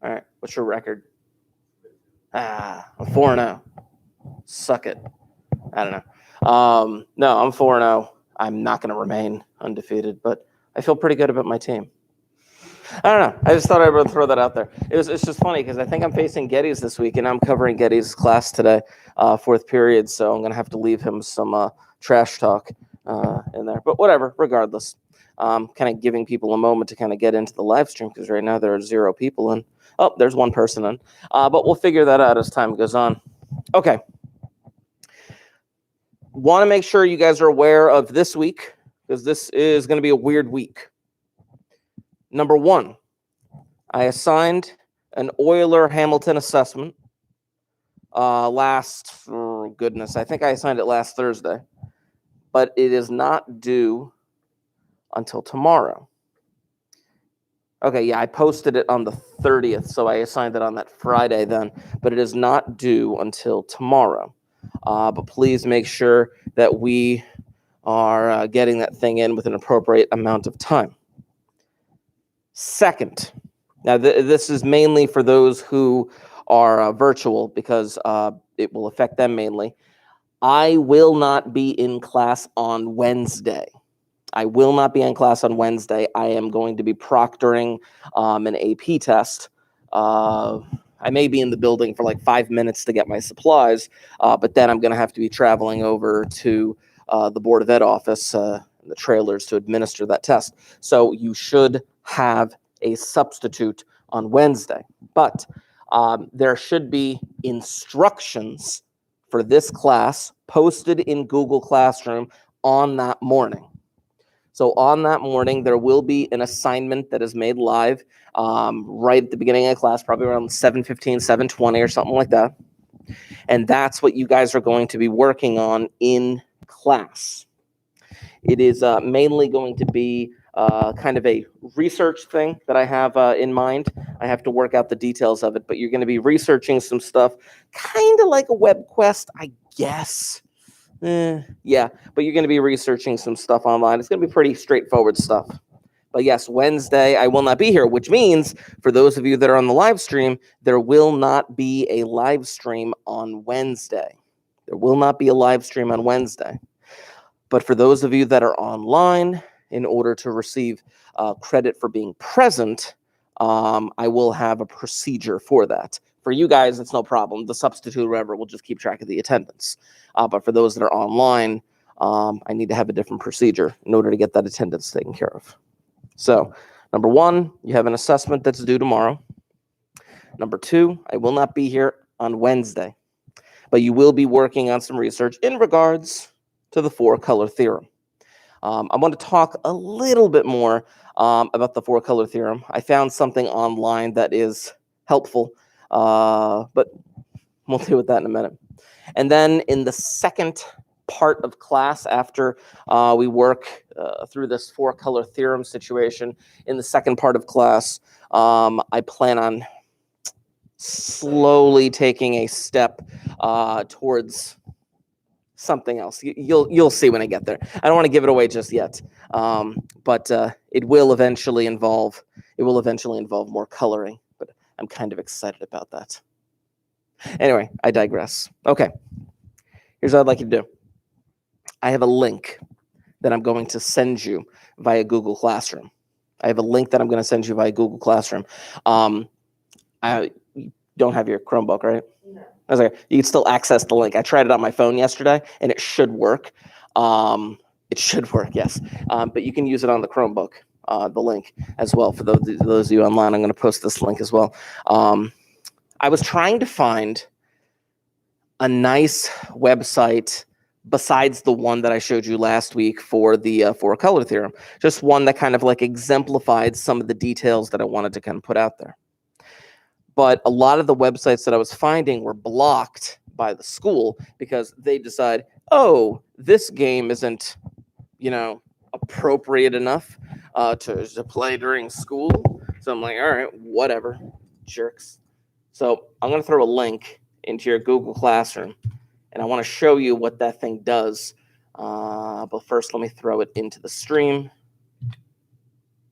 All right. What's your record? I'm 4-0. Suck it. I don't know. No, I'm 4-0. I'm not going to remain undefeated, but I feel pretty good about my team. I don't know. I just thought I would throw that out there. It's just funny because I think I'm facing Geddes this week, and I'm covering Geddes' class today, fourth period, so I'm going to have to leave him some trash talk in there. But whatever, regardless. Kind of giving people a moment to kind of get into the live stream because right now there are 0 people in. Oh, there's 1 person in. But we'll figure that out as time goes on. Okay. Want to make sure you guys are aware of this week because this is going to be a weird week. Number 1, I assigned an Euler-Hamilton assessment I think I assigned it last Thursday, but it is not due until tomorrow. Okay, yeah, I posted it on the 30th, so I assigned it on that Friday then, but it is not due until tomorrow. But please make sure that we are getting that thing in with an appropriate amount of time. Second, now this is mainly for those who are virtual because it will affect them mainly. I will not be in class on Wednesday. I will not be in class on Wednesday. I am going to be proctoring an AP test. I may be in the building for like 5 minutes to get my supplies, but then I'm going to have to be traveling over to the Board of Ed office, the trailers, to administer that test. So you should have a substitute on Wednesday. But there should be instructions for this class posted in Google Classroom on that morning. So on that morning, there will be an assignment that is made live right at the beginning of class, probably around 7:15, 7:20 or something like that. And that's what you guys are going to be working on in class. It is mainly going to be kind of a research thing that I have in mind. I have to work out the details of it, but you're going to be researching some stuff, kind of like a web quest, I guess. Yeah, but you're going to be researching some stuff online. It's going to be pretty straightforward stuff. But yes, Wednesday, I will not be here, which means for those of you that are on the live stream, there will not be a live stream on Wednesday. There will not be a live stream on Wednesday. But for those of you that are online, in order to receive credit for being present, I will have a procedure for that. For you guys, it's no problem. The substitute, whatever, will just keep track of the attendance. But for those that are online, I need to have a different procedure in order to get that attendance taken care of. So, number 1, you have an assessment that's due tomorrow. Number 2, I will not be here on Wednesday, but you will be working on some research in regards to the 4-color theorem. I want to talk a little bit more about the 4-color theorem. I found something online that is helpful, but we'll deal with that in a minute. And then in the second part of class, after we work through this 4-color theorem situation, in the second part of class, I plan on slowly taking a step towards something else. You'll see when I get there. I don't want to give it away just yet, but it will eventually involve more coloring. But I'm kind of excited about that. Anyway, I digress. Okay, here's what I'd like you to do. I have a link that I'm going to send you via Google Classroom. I don't have your Chromebook, right? No. I was like, you can still access the link. I tried it on my phone yesterday, and it should work. It should work, yes. But you can use it on the Chromebook, the link as well. For those of you online, I'm going to post this link as well. I was trying to find a nice website besides the one that I showed you last week for the 4-color theorem. Just one that kind of like exemplified some of the details that I wanted to kind of put out there. But a lot of the websites that I was finding were blocked by the school because they decide, oh, this game isn't, appropriate enough to play during school. So I'm like, all right, whatever, jerks. So I'm going to throw a link into your Google Classroom, and I want to show you what that thing does. But first, let me throw it into the stream.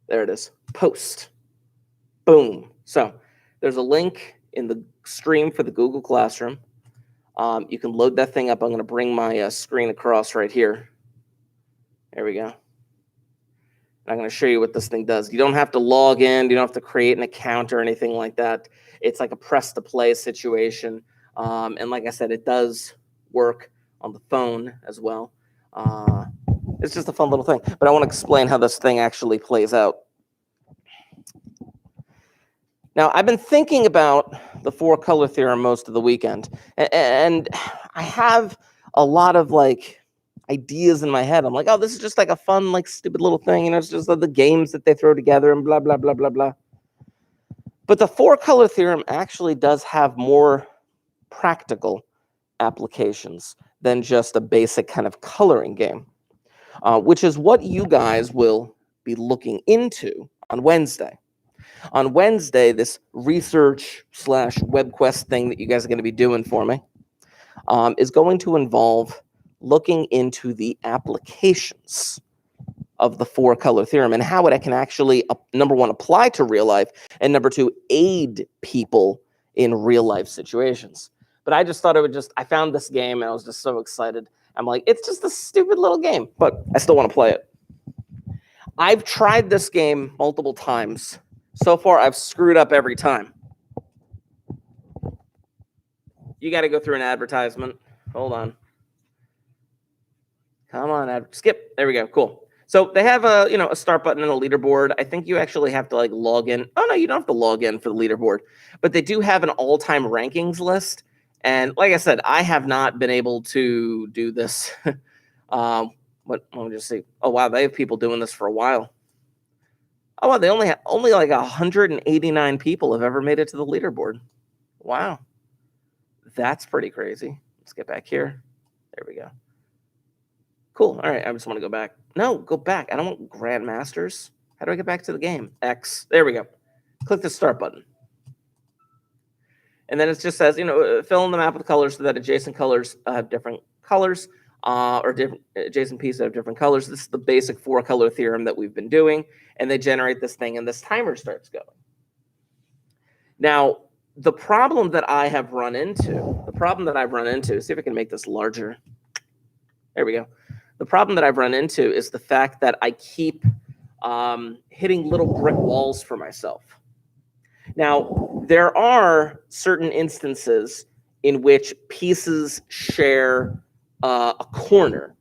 There it is. Post. Boom. So There's a link in the stream for the Google Classroom. You can load that thing up. I'm going to bring my screen across right here. There we go. I'm going to show you what this thing does. You don't have to log in. You don't have to create an account or anything like that. It's like a press to play situation. And like I said, it does work on the phone as well. It's just a fun little thing. But I want to explain how this thing actually plays out. Now, I've been thinking about the four-color theorem most of the weekend. And I have a lot of like ideas in my head. I'm like, oh, this is just like a fun, like stupid little thing. You know, it's just the games that they throw together and blah, blah, blah, blah, blah. But the four-color theorem actually does have more practical applications than just a basic kind of coloring game, which is what you guys will be looking into on Wednesday. On Wednesday, this research/WebQuest thing that you guys are going to be doing for me is going to involve looking into the applications of the four-color theorem and how it can actually, number one, apply to real life, and number two, aid people in real-life situations. But I just thought I found this game, and I was just so excited. I'm like, it's just a stupid little game, but I still want to play it. I've tried this game multiple times. So far, I've screwed up every time. You got to go through an advertisement. Hold on. Come on, skip. There we go. Cool. So they have a start button and a leaderboard. I think you actually have to like log in. Oh no, you don't have to log in for the leaderboard, but they do have an all-time rankings list. And like I said, I have not been able to do this. Let me just see. Oh wow, they have people doing this for a while. Oh wow, they only like 189 people have ever made it to the leaderboard. Wow, that's pretty crazy. Let's get back here. There we go. Cool. All right, I just want to go back. No, go back. I don't want Grandmasters. How do I get back to the game? X. There we go. Click the start button. And then it just says, fill in the map with colors so that adjacent colors have different colors, or different adjacent pieces have different colors. This is the basic four-color theorem that we've been doing. And they generate this thing, and this timer starts going. Now, the problem that I've run into, see if I can make this larger. There we go. The problem that I've run into is the fact that I keep hitting little brick walls for myself. Now, there are certain instances in which pieces share a corner.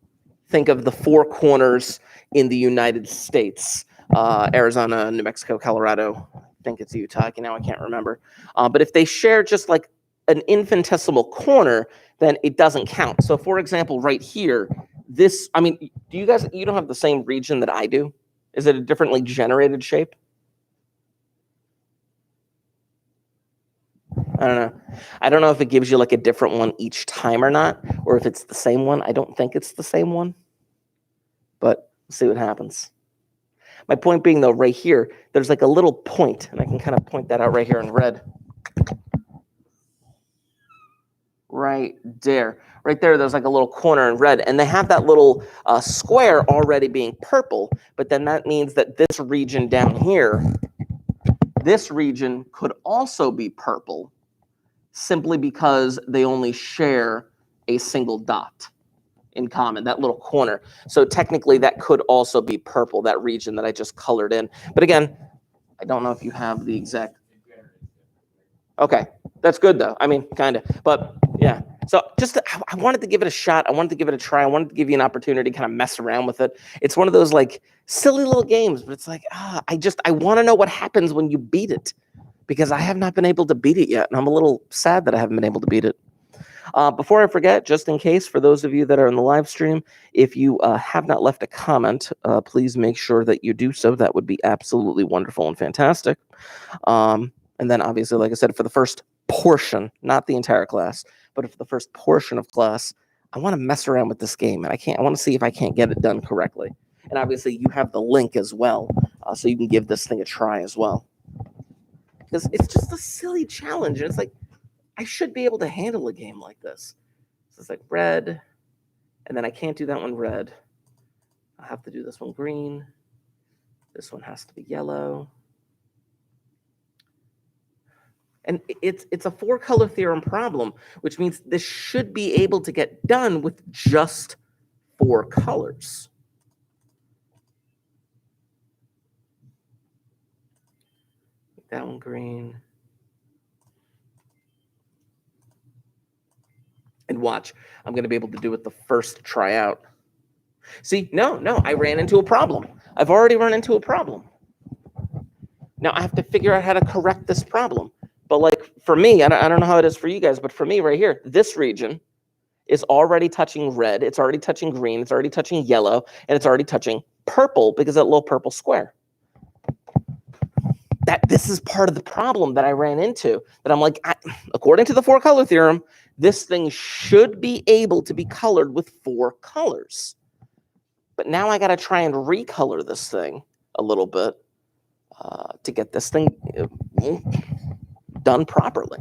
Think of the four corners in the United States. Arizona, New Mexico, Colorado. I think it's Utah. Now I can't remember. But if they share just like an infinitesimal corner, then it doesn't count. So for example, right here, you don't have the same region that I do? Is it a differently generated shape? I don't know. I don't know if it gives you like a different one each time or not, or if it's the same one. I don't think it's the same one, but we'll see what happens. My point being though, right here, there's like a little point, and I can kind of point that out right here in red. Right there. Right there, there's like a little corner in red, and they have that little square already being purple, but then that means that this region down here, this region could also be purple simply because they only share a single dot in common, that little corner. So technically that could also be purple, that region that I just colored in. But again, I don't know if you have the exact. Okay, that's good though. I mean, kind of, but yeah. So I wanted to give it a shot. I wanted to give it a try. I wanted to give you an opportunity to kind of mess around with it. It's one of those like silly little games, but it's like, I want to know what happens when you beat it, because I have not been able to beat it yet. And I'm a little sad that I haven't been able to beat it. Before I forget, just in case, for those of you that are in the live stream, if you have not left a comment, please make sure that you do so. That would be absolutely wonderful and fantastic. And then obviously, like I said, for the first portion, not the entire class, but for the first portion of class, I want to mess around with this game. And I want to see if I can't get it done correctly. And obviously, you have the link as well, so you can give this thing a try as well. Because it's just a silly challenge. And it's like, I should be able to handle a game like this. So it's like red, and then I can't do that one red. I have to do this one green. This one has to be yellow. And it's a 4-color theorem problem, which means this should be able to get done with just 4 colors. Make that one green. And watch, I'm going to be able to do it the first try out. See, no, I ran into a problem. I've already run into a problem. Now I have to figure out how to correct this problem. But like for me, I don't know how it is for you guys, but for me right here, this region is already touching red, it's already touching green, it's already touching yellow, and it's already touching purple because of that little purple square. This is part of the problem that I ran into, that I'm like, according to the 4-color theorem, this thing should be able to be colored with 4 colors. But now I got to try and recolor this thing a little bit to get this thing done properly.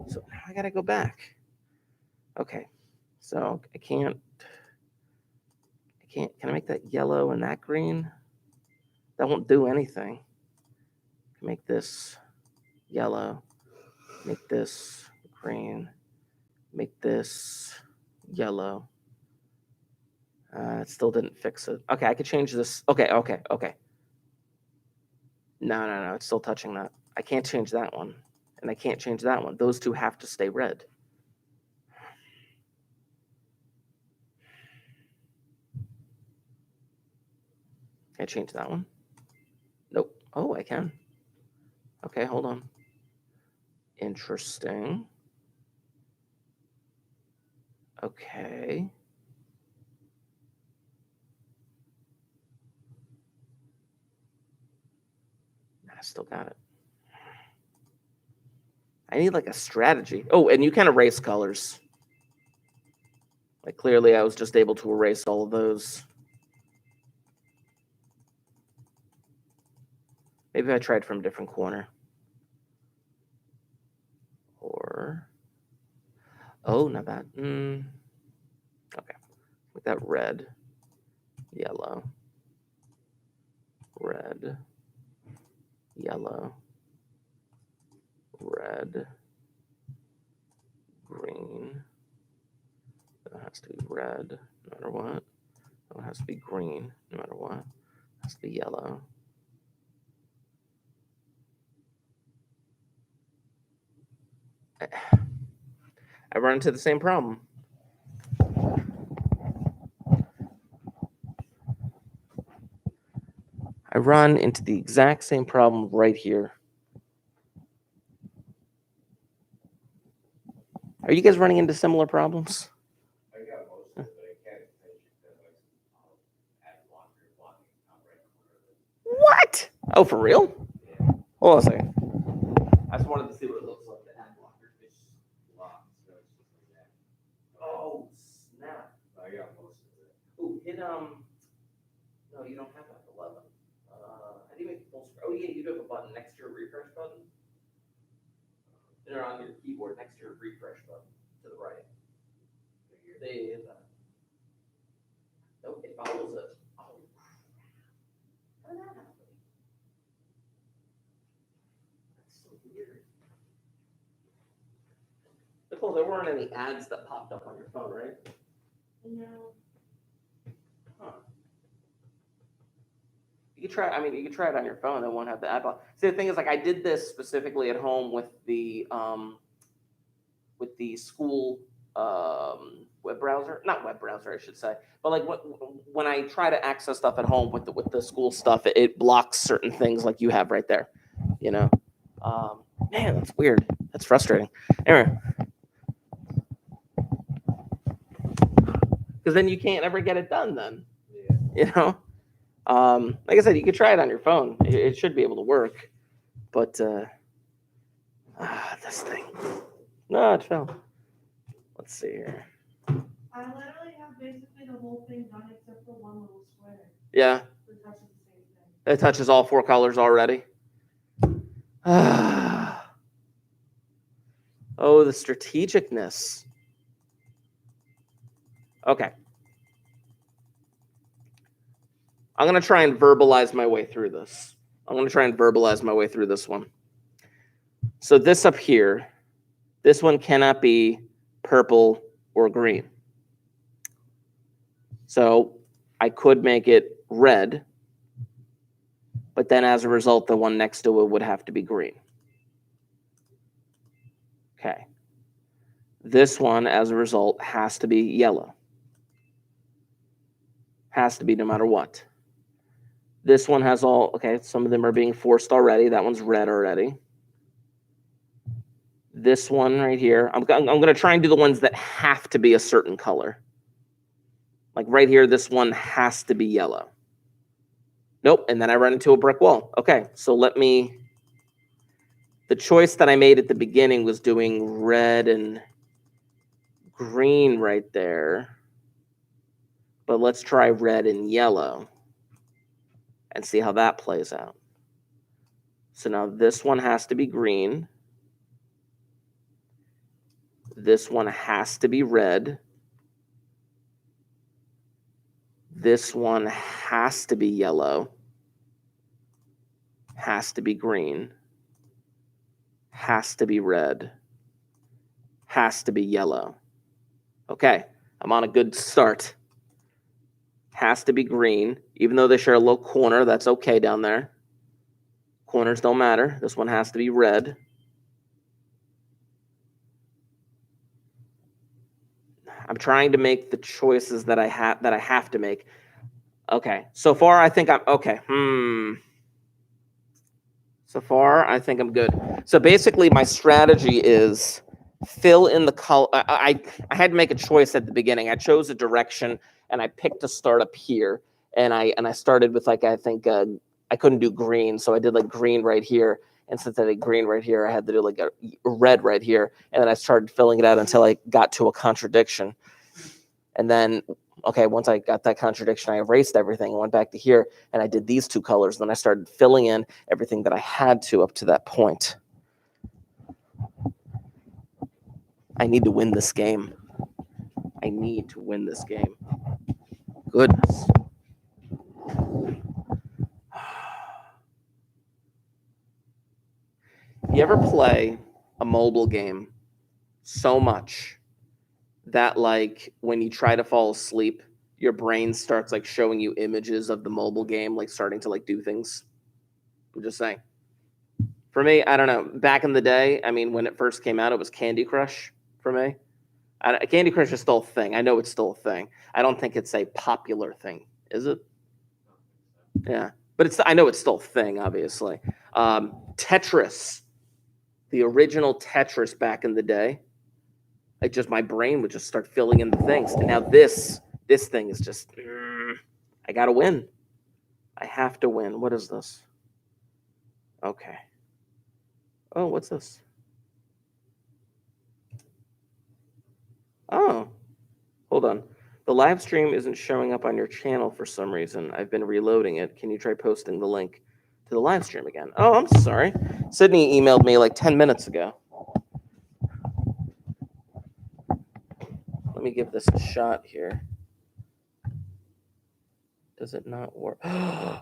So now I got to go back. Okay, so can I make that yellow and that green? That won't do anything. Make this yellow, make this green, make this yellow. It still didn't fix it. Okay, I could change this. Okay. No, it's still touching that. I can't change that one, and I can't change that one. Those two have to stay red. Can I change that one? Nope. Oh, I can. Okay, hold on. Interesting. Okay. I still got it. I need like a strategy. Oh, and you can erase colors. Like clearly I was just able to erase all of those. Maybe I tried from a different corner. Or, oh, not that. Okay, with that red, yellow, red, yellow, red, green. That has to be red, no matter what. That one has to be green, no matter what. It has to be yellow. I run into the same problem. I run into the exact same problem right here. Are you guys running into similar problems? I got most of it, but I can't What? Oh, for real? Yeah. Hold on a second. I just wanted to see what it looks like. The ad blocker. It's locked, so it's just like that. Oh, snap. I got most of it. Ooh, hit, no, you don't have like 11. How do you make it full screen? Oh, yeah, you do have a button next to your refresh button. They're on your keyboard next to your refresh button to the right. They hit that. Nope, it follows it. Oh, how did that happen? That's so weird. Nicole, there weren't any ads that popped up on your phone, right? No. Huh. You could try. You could try it on your phone. It won't have the ad block. See, the thing is, like, I did this specifically at home with the school web browser, not web browser, I should say. But like, when I try to access stuff at home with the school stuff, it blocks certain things, like you have right there. You know, man, that's weird. That's frustrating. Anyway, because then you can't ever get it done. Then, Yeah. you know. Like I said, you could try it on your phone. It should be able to work, but this thing. No, it fell. Let's see here. I literally have basically the whole thing done except for one little square. Yeah, That touches the same thing. it touches all 4 colors already. Oh, the strategicness. Okay. I'm going to try and verbalize my way through this. I'm going to try and verbalize my way through this one. So this up here, this one cannot be purple or green. So I could make it red, but then as a result, the one next to it would have to be green. Okay. This one, as a result, has to be yellow. Has to be no matter what. This one has all, okay, some of them are being forced already. That one's red already. This one right here, I'm going to try and do the ones that have to be a certain color. Like right here, this one has to be yellow. Nope, and then I run into a brick wall. Okay, so the choice that I made at the beginning was doing red and green right there. But let's try red and yellow and see how that plays out. So now this one has to be green. This one has to be red. This one has to be yellow. Has to be green. Has to be red. Has to be yellow. Okay, I'm on a good start. Has to be green. Even though they share a little corner, that's okay down there. Corners don't matter. This one has to be red. I'm trying to make the choices that I have to make. Okay, so far I think I'm okay. So far I think I'm good. So basically my strategy is fill in the color. I had to make a choice at the beginning. I chose a direction and I picked a start up here. And I started with like, I think I couldn't do green. So I did like green right here. And since I did green right here, I had to do like a red right here. And then I started filling it out until I got to a contradiction. And then, okay, once I got that contradiction, I erased everything and went back to here. And I did these two colors. Then I started filling in everything that I had to up to that point. I need to win this game. I need to win this game. Goodness. You ever play a mobile game so much that like when you try to fall asleep, your brain starts like showing you images of the mobile game, like starting to like do things? I'm just saying. For me, I don't know. Back in the day, I mean, when it first came out, it was Candy Crush for me. Candy Crush is still a thing. I know it's still a thing. I don't think it's a popular thing. Is it? Yeah. But I know it's still a thing, obviously. Tetris. The original Tetris back in the day, my brain would just start filling in the things. And now this thing is just, I gotta win. I have to win. What is this? Okay. Oh, what's this? Oh, hold on. The live stream isn't showing up on your channel for some reason. I've been reloading it. Can you try posting the link to the live stream again? Oh, I'm sorry. Sydney emailed me like 10 minutes ago. Let me give this a shot here. Does it not work?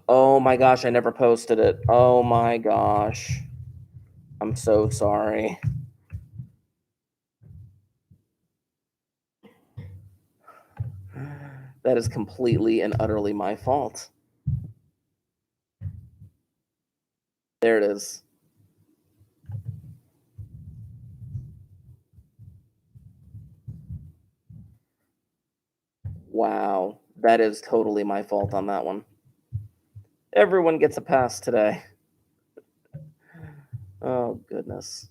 Oh my gosh, I never posted it. Oh my gosh. I'm so sorry. That is completely and utterly my fault. There it is. Wow. That is totally my fault on that one. Everyone gets a pass today. Oh, goodness.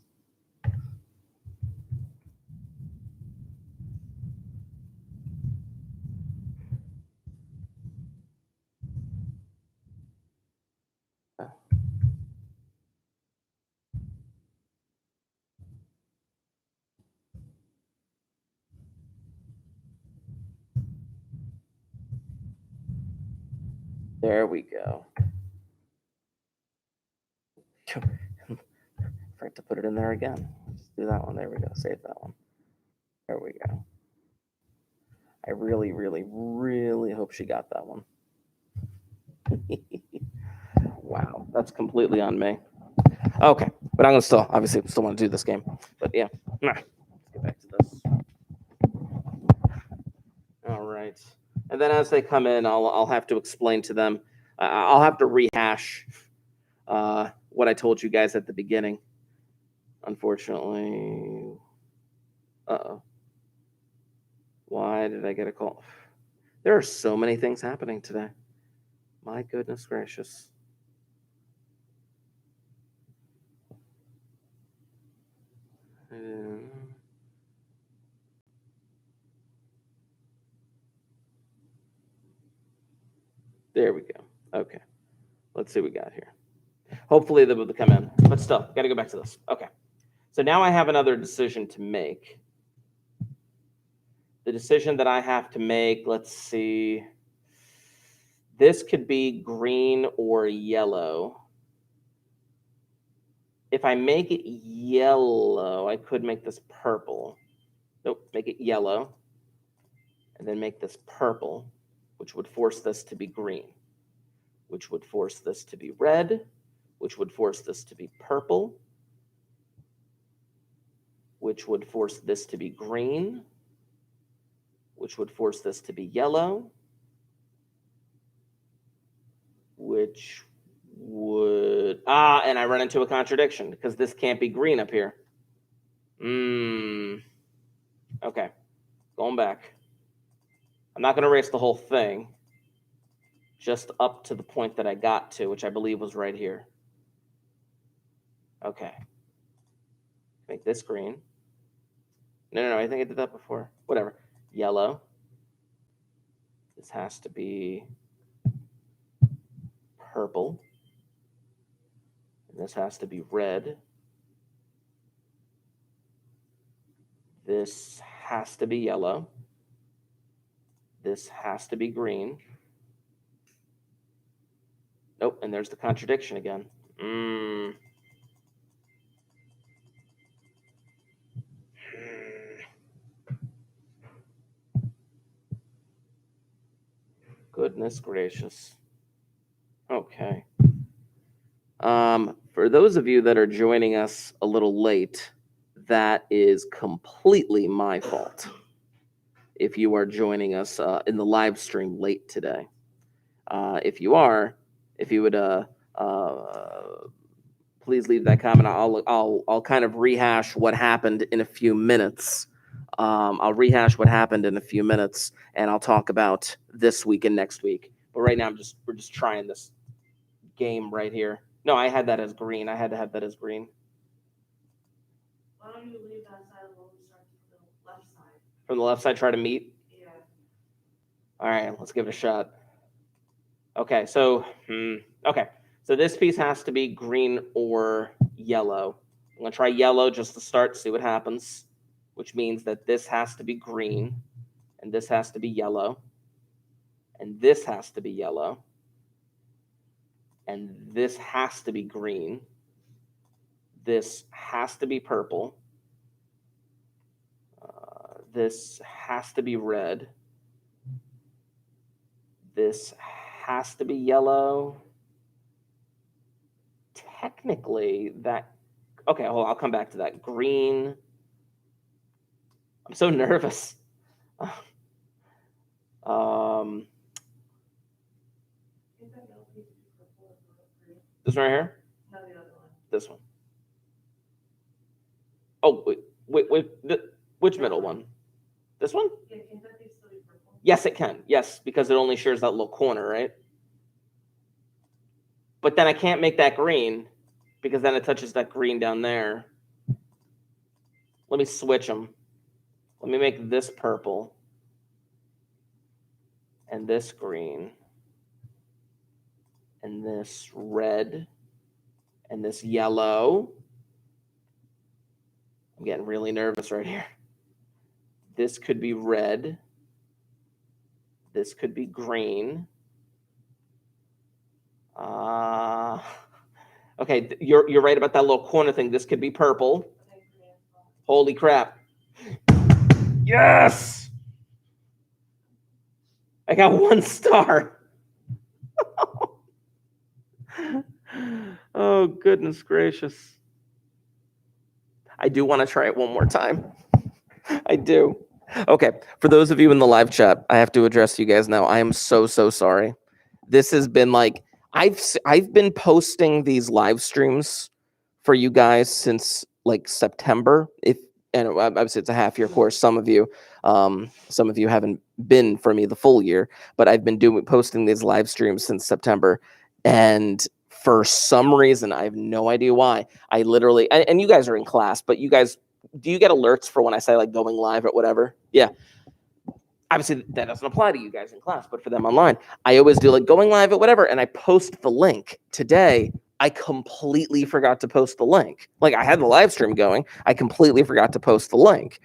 There we go. Forgot to put it in there again. Just do that one. There we go. Save that one. There we go. I really, really, really hope she got that one. Wow, that's completely on me. Okay, but I'm gonna still obviously still want to do this game. But yeah, let's get back to this. All right, and then as they come in, I'll have to explain to them. I'll have to rehash what I told you guys at the beginning. Unfortunately, uh-oh. Why did I get a call? There are so many things happening today. My goodness gracious. There we go. Okay. Let's see what we got here. Hopefully they will come in. But still, got to go back to this. Okay. So now I have another decision to make. The decision that I have to make, let's see. This could be green or yellow. If I make it yellow, I could make this purple. Nope, make it yellow. And then make this purple, which would force this to be green, which would force this to be red, which would force this to be purple, which would force this to be green, which would force this to be yellow, which would, and I run into a contradiction because this can't be green up here. Okay, going back. I'm not going to erase the whole thing, just up to the point that I got to, which I believe was right here. Okay. Make this green. No, I think I did that before. Whatever. Yellow. This has to be purple. And this has to be red. This has to be yellow. This has to be green. Nope, and there's the contradiction again. Goodness gracious. Okay. For those of you that are joining us a little late, that is completely my fault. If you are joining us in the live stream late today, if you would please leave that comment. I'll kind of rehash what happened in a few minutes. I'll rehash what happened in a few minutes, and I'll talk about this week and next week. But right now, we're just trying this game right here. No, I had that as green. I had to have that as green. Why don't you leave that side alone and start from the left side? From the left side, try to meet? Yeah. All right, let's give it a shot. Okay, so, So this piece has to be green or yellow. I'm going to try yellow just to start, see what happens, which means that this has to be green, and this has to be yellow, and this has to be yellow, and this has to be green. This has to be purple. This has to be red. This has to be yellow. Technically, that... Okay, hold on, I'll come back to that. Green. I'm so nervous. This one right here? No, the other one. This one. Oh, wait. Which middle one? This one? Yeah, can that be still be purple? Yes, it can. Yes, because it only shares that little corner, right? But then I can't make that green because then it touches that green down there. Let me switch them. Let me make this purple and this green and this red and this yellow. I'm getting really nervous right here. This could be red. This could be green. Okay, you're right about that little corner thing. This could be purple. Holy crap. Yes! I got 1 star. Oh, goodness gracious. I do want to try it one more time. I do. Okay, for those of you in the live chat, I have to address you guys now. I am so sorry. This has been like I've been posting these live streams for you guys since like September. And obviously it's a half year course. Some of you haven't been for me the full year, but I've been posting these live streams since September, and for some reason I have no idea why. I literally and you guys are in class, but you guys, do you get alerts for when I say like going live or whatever? Yeah. Obviously that doesn't apply to you guys in class, but for them online, I always do like going live at whatever, and I post the link. Today, I completely forgot to post the link. Like I had the live stream going, I completely forgot to post the link,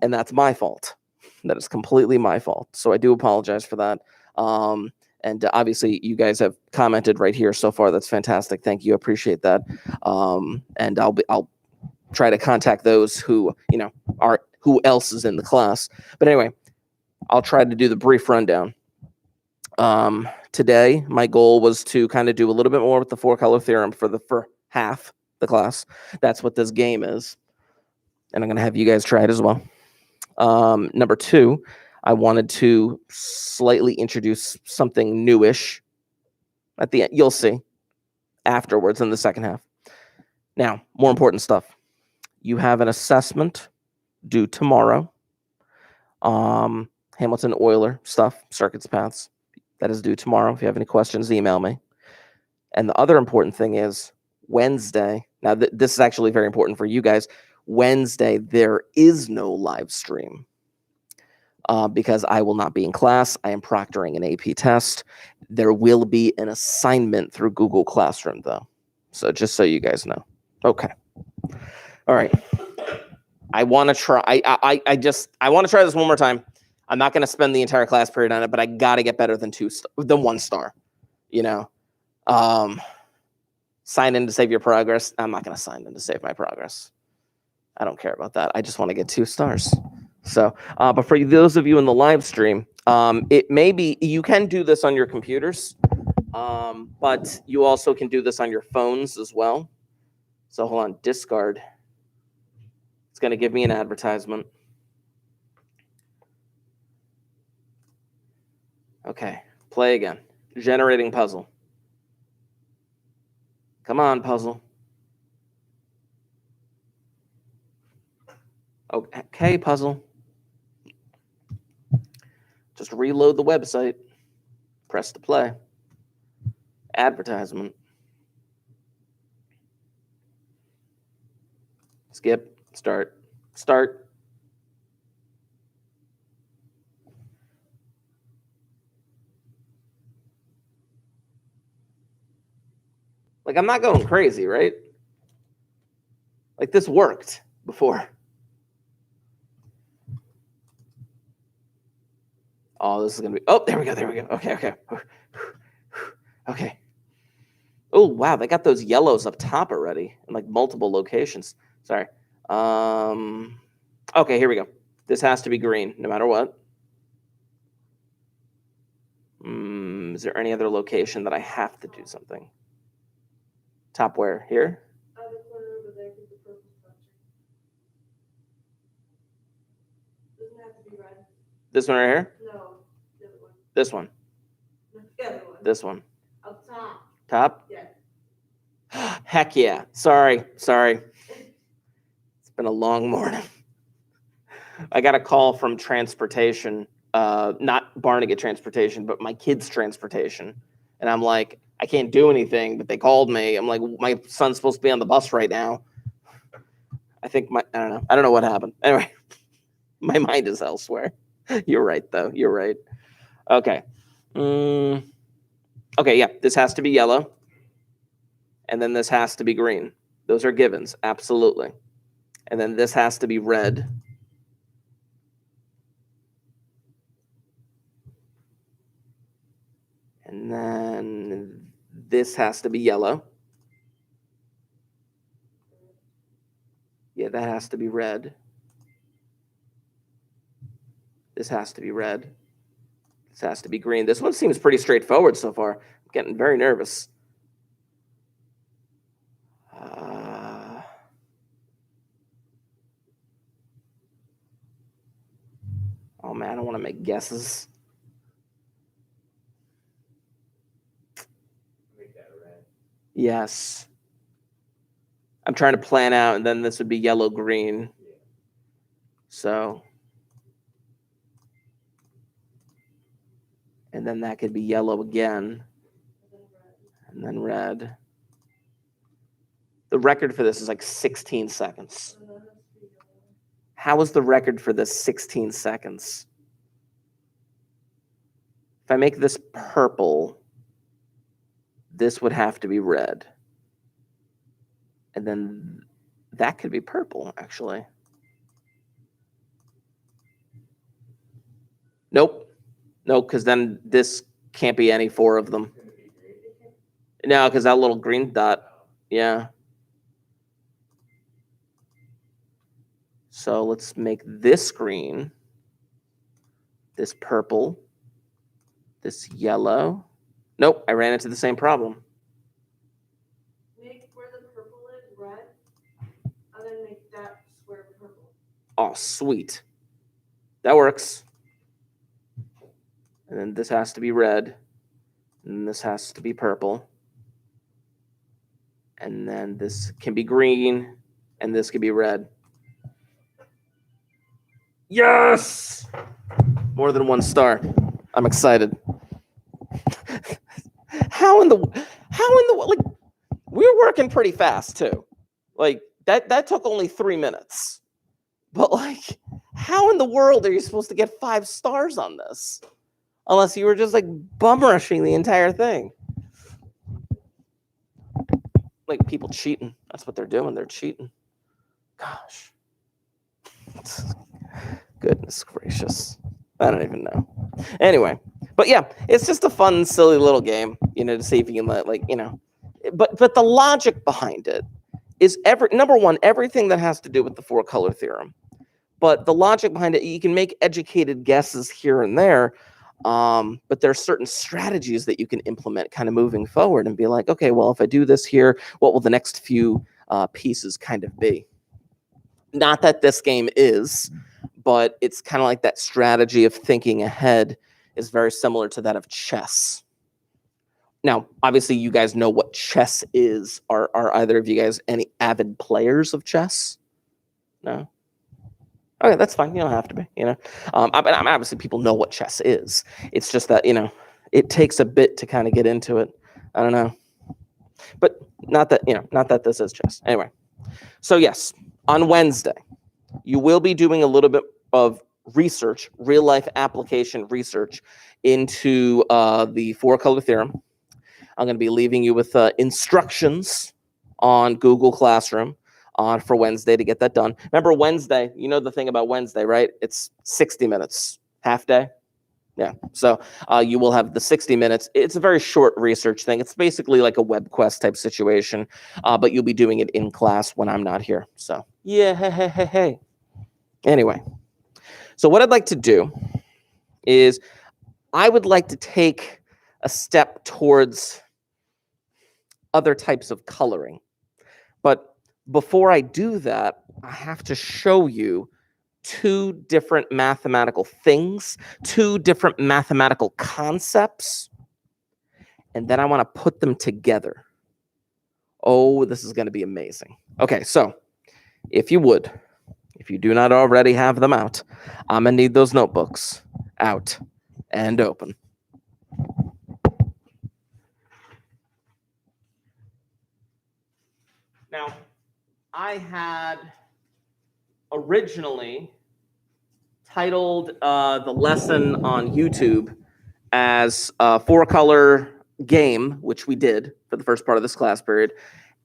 and that's my fault. That is completely my fault. So I do apologize for that. And obviously you guys have commented right here so far. That's fantastic. Thank you. Appreciate that. And I'll try to contact those who, who else is in the class. But anyway, I'll try to do the brief rundown. Today, my goal was to kind of do a little bit more with the four-color theorem for half the class. That's what this game is. And I'm going to have you guys try it as well. Number two, I wanted to slightly introduce something newish at the end. You'll see afterwards in the second half. Now, more important stuff. You have an assessment due tomorrow. Hamilton Euler stuff, circuits, paths. That is due tomorrow. If you have any questions, email me. And the other important thing is Wednesday. Now, this is actually very important for you guys. Wednesday, there is no live stream because I will not be in class. I am proctoring an AP test. There will be an assignment through Google Classroom, though. So just so you guys know. Okay. All right. I want to try. I want to try this one more time. I'm not going to spend the entire class period on it, but I got to get better than 1 star. Sign in to save your progress. I'm not going to sign in to save my progress. I don't care about that. I just want to get 2 stars. So, but for those of you in the live stream, it may be, you can do this on your computers, but you also can do this on your phones as well. So hold on, discard. It's going to give me an advertisement. Okay, play again. Generating puzzle. Come on, puzzle. Okay, puzzle. Just reload the website. Press to play. Advertisement. Skip. Start. Start. Like, I'm not going crazy, right? Like, this worked before. Oh, this is going to be... Oh, there we go. There we go. Okay. Okay. Oh, wow. They got those yellows up top already in, like, multiple locations. Sorry. Okay, here we go. This has to be green, no matter what. Is there any other location that I have to do something? Top where? Here? Other corner over there with the purple structure. Doesn't have to be red. This one right here? No, the other one. This one? The other one. This one? Up top. Top? Yeah. Heck yeah. Sorry. It's been a long morning. I got a call from transportation, not Barnegat Transportation, but my kids' transportation. And I'm like, I can't do anything, but they called me. I'm like, my son's supposed to be on the bus right now. I don't know what happened. Anyway, my mind is elsewhere. You're right, though. You're right. Okay. Okay, yeah, this has to be yellow. And then this has to be green. Those are givens, absolutely. And then this has to be red. And then this has to be yellow. Yeah, that has to be red. This has to be red. This has to be green. This one seems pretty straightforward so far. I'm getting very nervous. man, I don't want to make guesses. Make that red. Yes. I'm trying to plan out, and then this would be yellow, green. Yeah. So, and then that could be yellow again, and then red. The record for this is like 16 seconds. How is the record for this 16 seconds? If I make this purple, this would have to be red. And then that could be purple, actually. Nope. No, because then this can't be any four of them. It's gonna be green. No, because that little green dot, yeah. So let's make this green, this purple, this yellow. Nope, I ran into the same problem. Make where the purple is red, and then make that square purple. Oh, sweet. That works. And then this has to be red. And this has to be purple. And then this can be green. And this can be red. Yes! More than one star. I'm excited. How in the like, we were working pretty fast too. Like that took only 3 minutes. But like, how in the world are you supposed to get 5 stars on this? Unless you were just like bum rushing the entire thing. Like people cheating. That's what they're doing. They're cheating. Gosh. Goodness gracious. I don't even know. Anyway, but yeah, it's just a fun, silly little game, to see if you can but the logic behind it is number one, everything that has to do with the 4-color theorem. But the logic behind it, you can make educated guesses here and there. But there are certain strategies that you can implement kind of moving forward and be like, okay, well, if I do this here, what will the next few pieces kind of be? Not that this game is, but it's kind of like that strategy of thinking ahead is very similar to that of chess. Now, obviously, you guys know what chess is. Are either of you guys any avid players of chess? No? Okay, that's fine. You don't have to be, obviously people know what chess is. It's just that, it takes a bit to kind of get into it. I don't know. But not that this is chess. Anyway. So yes, on Wednesday, you will be doing a little bit of research, real life application research into the 4-color theorem. I'm going to be leaving you with instructions on Google Classroom for Wednesday to get that done. Remember Wednesday, the thing about Wednesday, right? It's 60 minutes, half day. Yeah, so you will have the 60 minutes. It's a very short research thing. It's basically like a web quest type situation, but you'll be doing it in class when I'm not here. So yeah, hey. Anyway, so what I'd like to do is I would like to take a step towards other types of coloring. But before I do that, I have to show you 2 different mathematical things, 2 different mathematical concepts, and then I want to put them together. Oh, this is going to be amazing. Okay, so if you do not already have them out, I'm going to need those notebooks out and open. Now, I had originally titled the lesson on YouTube as a 4-color game, which we did for the first part of this class period,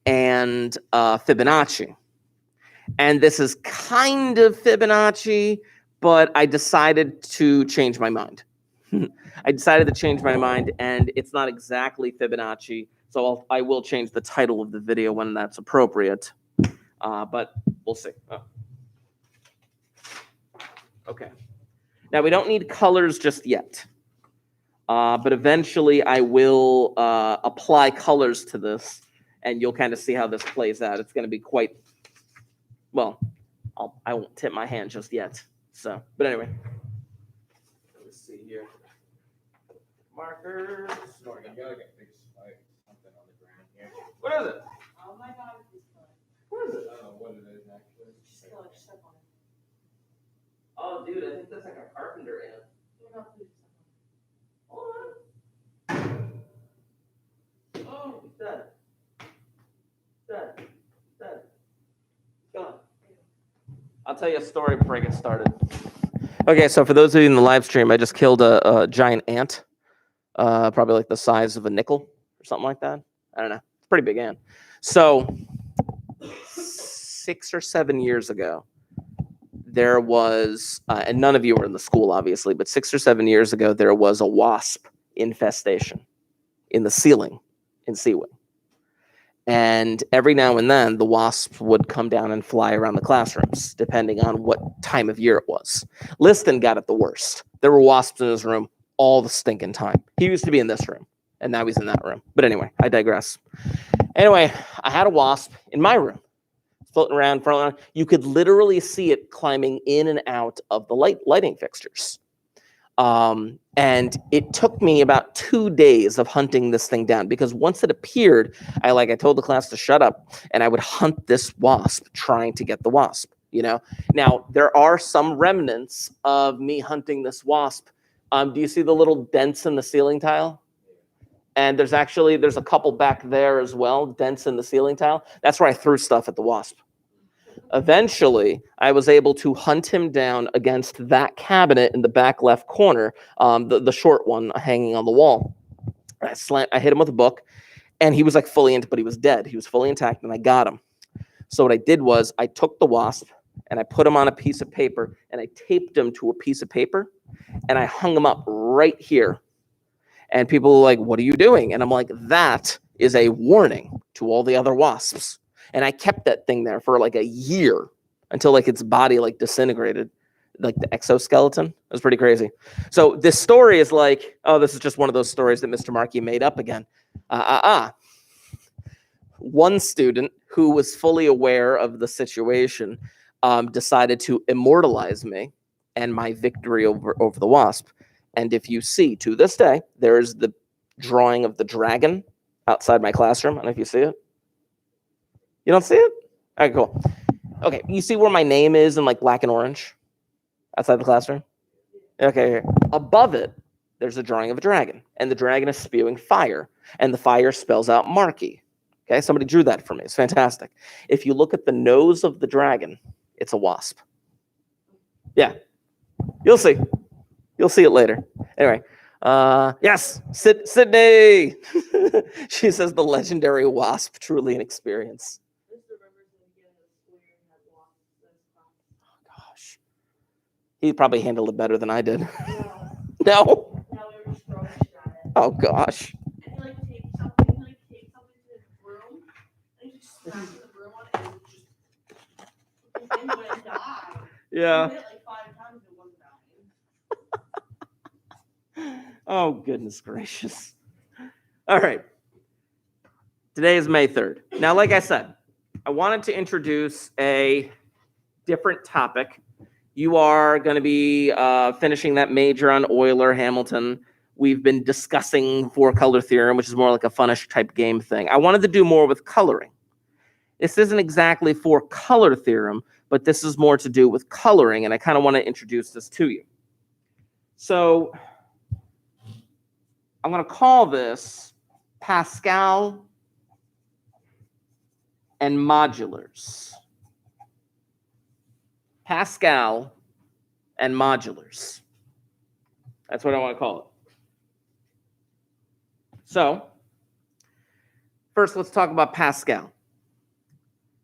and Fibonacci. And this is kind of Fibonacci, but I decided to change my mind. I decided to change my mind, and it's not exactly Fibonacci, so I will change the title of the video when that's appropriate. But we'll see. Oh. Okay. Now, we don't need colors just yet. But eventually, I will apply colors to this, and you'll kind of see how this plays out. It's going to be quite, well, I won't tip my hand just yet. So, but anyway. here. Markers. Sorry, you got like a big spike, something on the ground here. What is it? Oh my God, it's good. What is I it? don't know what it is actually. Just go like step on it. Oh, dude, I think that's like a carpenter ant. Look up, please. Hold on. Oh, he's dead. Dead. Dead. Gone. I'll tell you a story before I get started. Okay, so for those of you in the live stream, I just killed a giant ant, probably like the size of a nickel or something like that. I don't know. It's a pretty big ant. So 6 or 7 years ago, there was, and none of you were in the school, obviously, but 6 or 7 years ago, there was a wasp infestation in the ceiling in Seaway. And every now and then, the wasps would come down and fly around the classrooms, depending on what time of year it was. Liston got it the worst. There were wasps in his room all the stinking time. He used to be in this room, and now he's in that room. But anyway, I digress. Anyway, I had a wasp in my room, floating around. You could literally see it climbing in and out of the lighting fixtures. And it took me about 2 days of hunting this thing down, because once it appeared, I told the class to shut up, and I would hunt this wasp, trying to get the wasp, you know? Now, there are some remnants of me hunting this wasp. Do you see the little dents in the ceiling tile? And there's a couple back there as well, dents in the ceiling tile. That's where I threw stuff at the wasp. Eventually, I was able to hunt him down against that cabinet in the back left corner, the short one hanging on the wall. I hit him with a book, and he was like fully but he was dead. He was fully intact, and I got him. So what I did was I took the wasp, and I put him on a piece of paper, and I taped him to a piece of paper, and I hung him up right here. And people were like, "What are you doing?" And I'm like, "That is a warning to all the other wasps." And I kept that thing there for like a year until like its body like disintegrated, like the exoskeleton. It was pretty crazy. So this story is like, oh, this is just one of those stories that Mr. Markey made up again. One student who was fully aware of the situation decided to immortalize me and my victory over the wasp. And if you see, to this day, there's the drawing of the dragon outside my classroom. I don't know if you see it. You don't see it? All right, cool. Okay, you see where my name is in like black and orange outside the classroom? Okay, here. Above it, there's a drawing of a dragon, and the dragon is spewing fire, and the fire spells out Markey. Okay, somebody drew that for me. It's fantastic. If you look at the nose of the dragon, it's a wasp. Yeah, you'll see. You'll see it later. Anyway, yes, Sydney. She says the legendary wasp, truly an experience. Oh, gosh. He probably handled it better than I did. No. Oh, gosh. And he taped something to his room, and he just smashed the broom on it, and it just it wouldn't die. Yeah. He hit it like 5 times, and it wasn't dying. Oh, goodness gracious. All right. Today is May 3rd. Now, like I said, I wanted to introduce a different topic. You are going to be finishing that major on Euler, Hamilton. We've been discussing four-color theorem, which is more like a funnish type game thing. I wanted to do more with coloring. This isn't exactly four-color theorem, but this is more to do with coloring, and I kind of want to introduce this to you. So I'm going to call this Pascal and modulars. Pascal and modulars. That's what I want to call it. So, first let's talk about Pascal.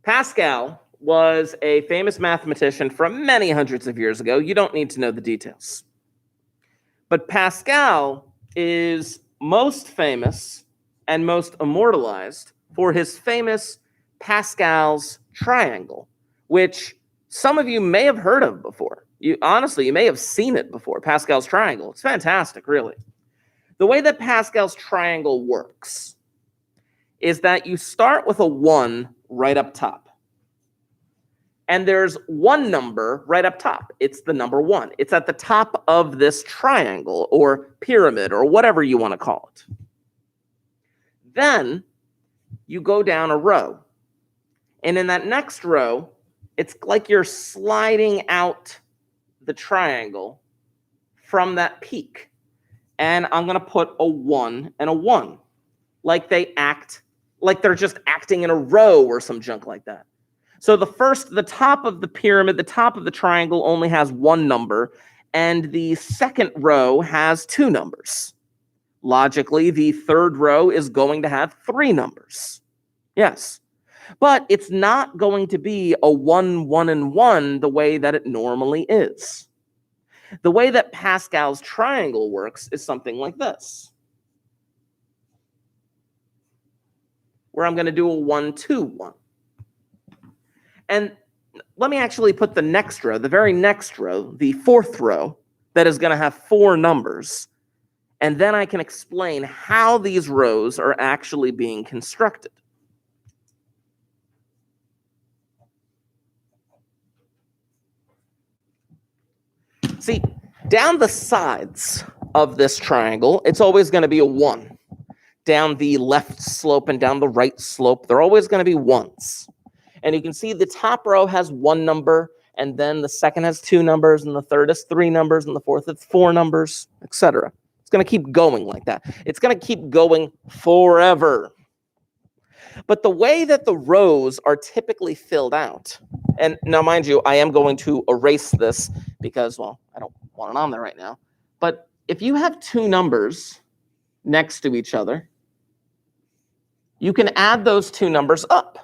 Pascal was a famous mathematician from many hundreds of years ago. You don't need to know the details. But Pascal is most famous and most immortalized for his famous Pascal's triangle, which some of you may have heard of before. You may have seen it before, Pascal's triangle. It's fantastic, really. The way that Pascal's triangle works is that you start with a 1 right up top. And there's one number right up top. It's the number 1. It's at the top of this triangle or pyramid or whatever you want to call it. Then you go down a row. And in that next row, it's like you're sliding out the triangle from that peak. And I'm going to put a 1 and a 1. Like they're just acting in a row or some junk like that. So the top of the pyramid, the top of the triangle only has 1 number, and the second row has 2 numbers. Logically, the third row is going to have 3 numbers. Yes. But it's not going to be a 1, 1, and 1 the way that it normally is. The way that Pascal's triangle works is something like this, where I'm going to do a 1, 2, 1. And let me actually put the next row, the very next row, the fourth row, that is going to have 4 numbers. And then I can explain how these rows are actually being constructed. See, down the sides of this triangle, it's always going to be a 1. Down the left slope and down the right slope, they're always going to be 1s. And you can see the top row has 1 number, and then the second has 2 numbers, and the third has 3 numbers, and the fourth has 4 numbers, etc. It's going to keep going like that. It's going to keep going forever. But the way that the rows are typically filled out, and now mind you, I am going to erase this because, well, I don't want it on there right now. But if you have 2 numbers next to each other, you can add those 2 numbers up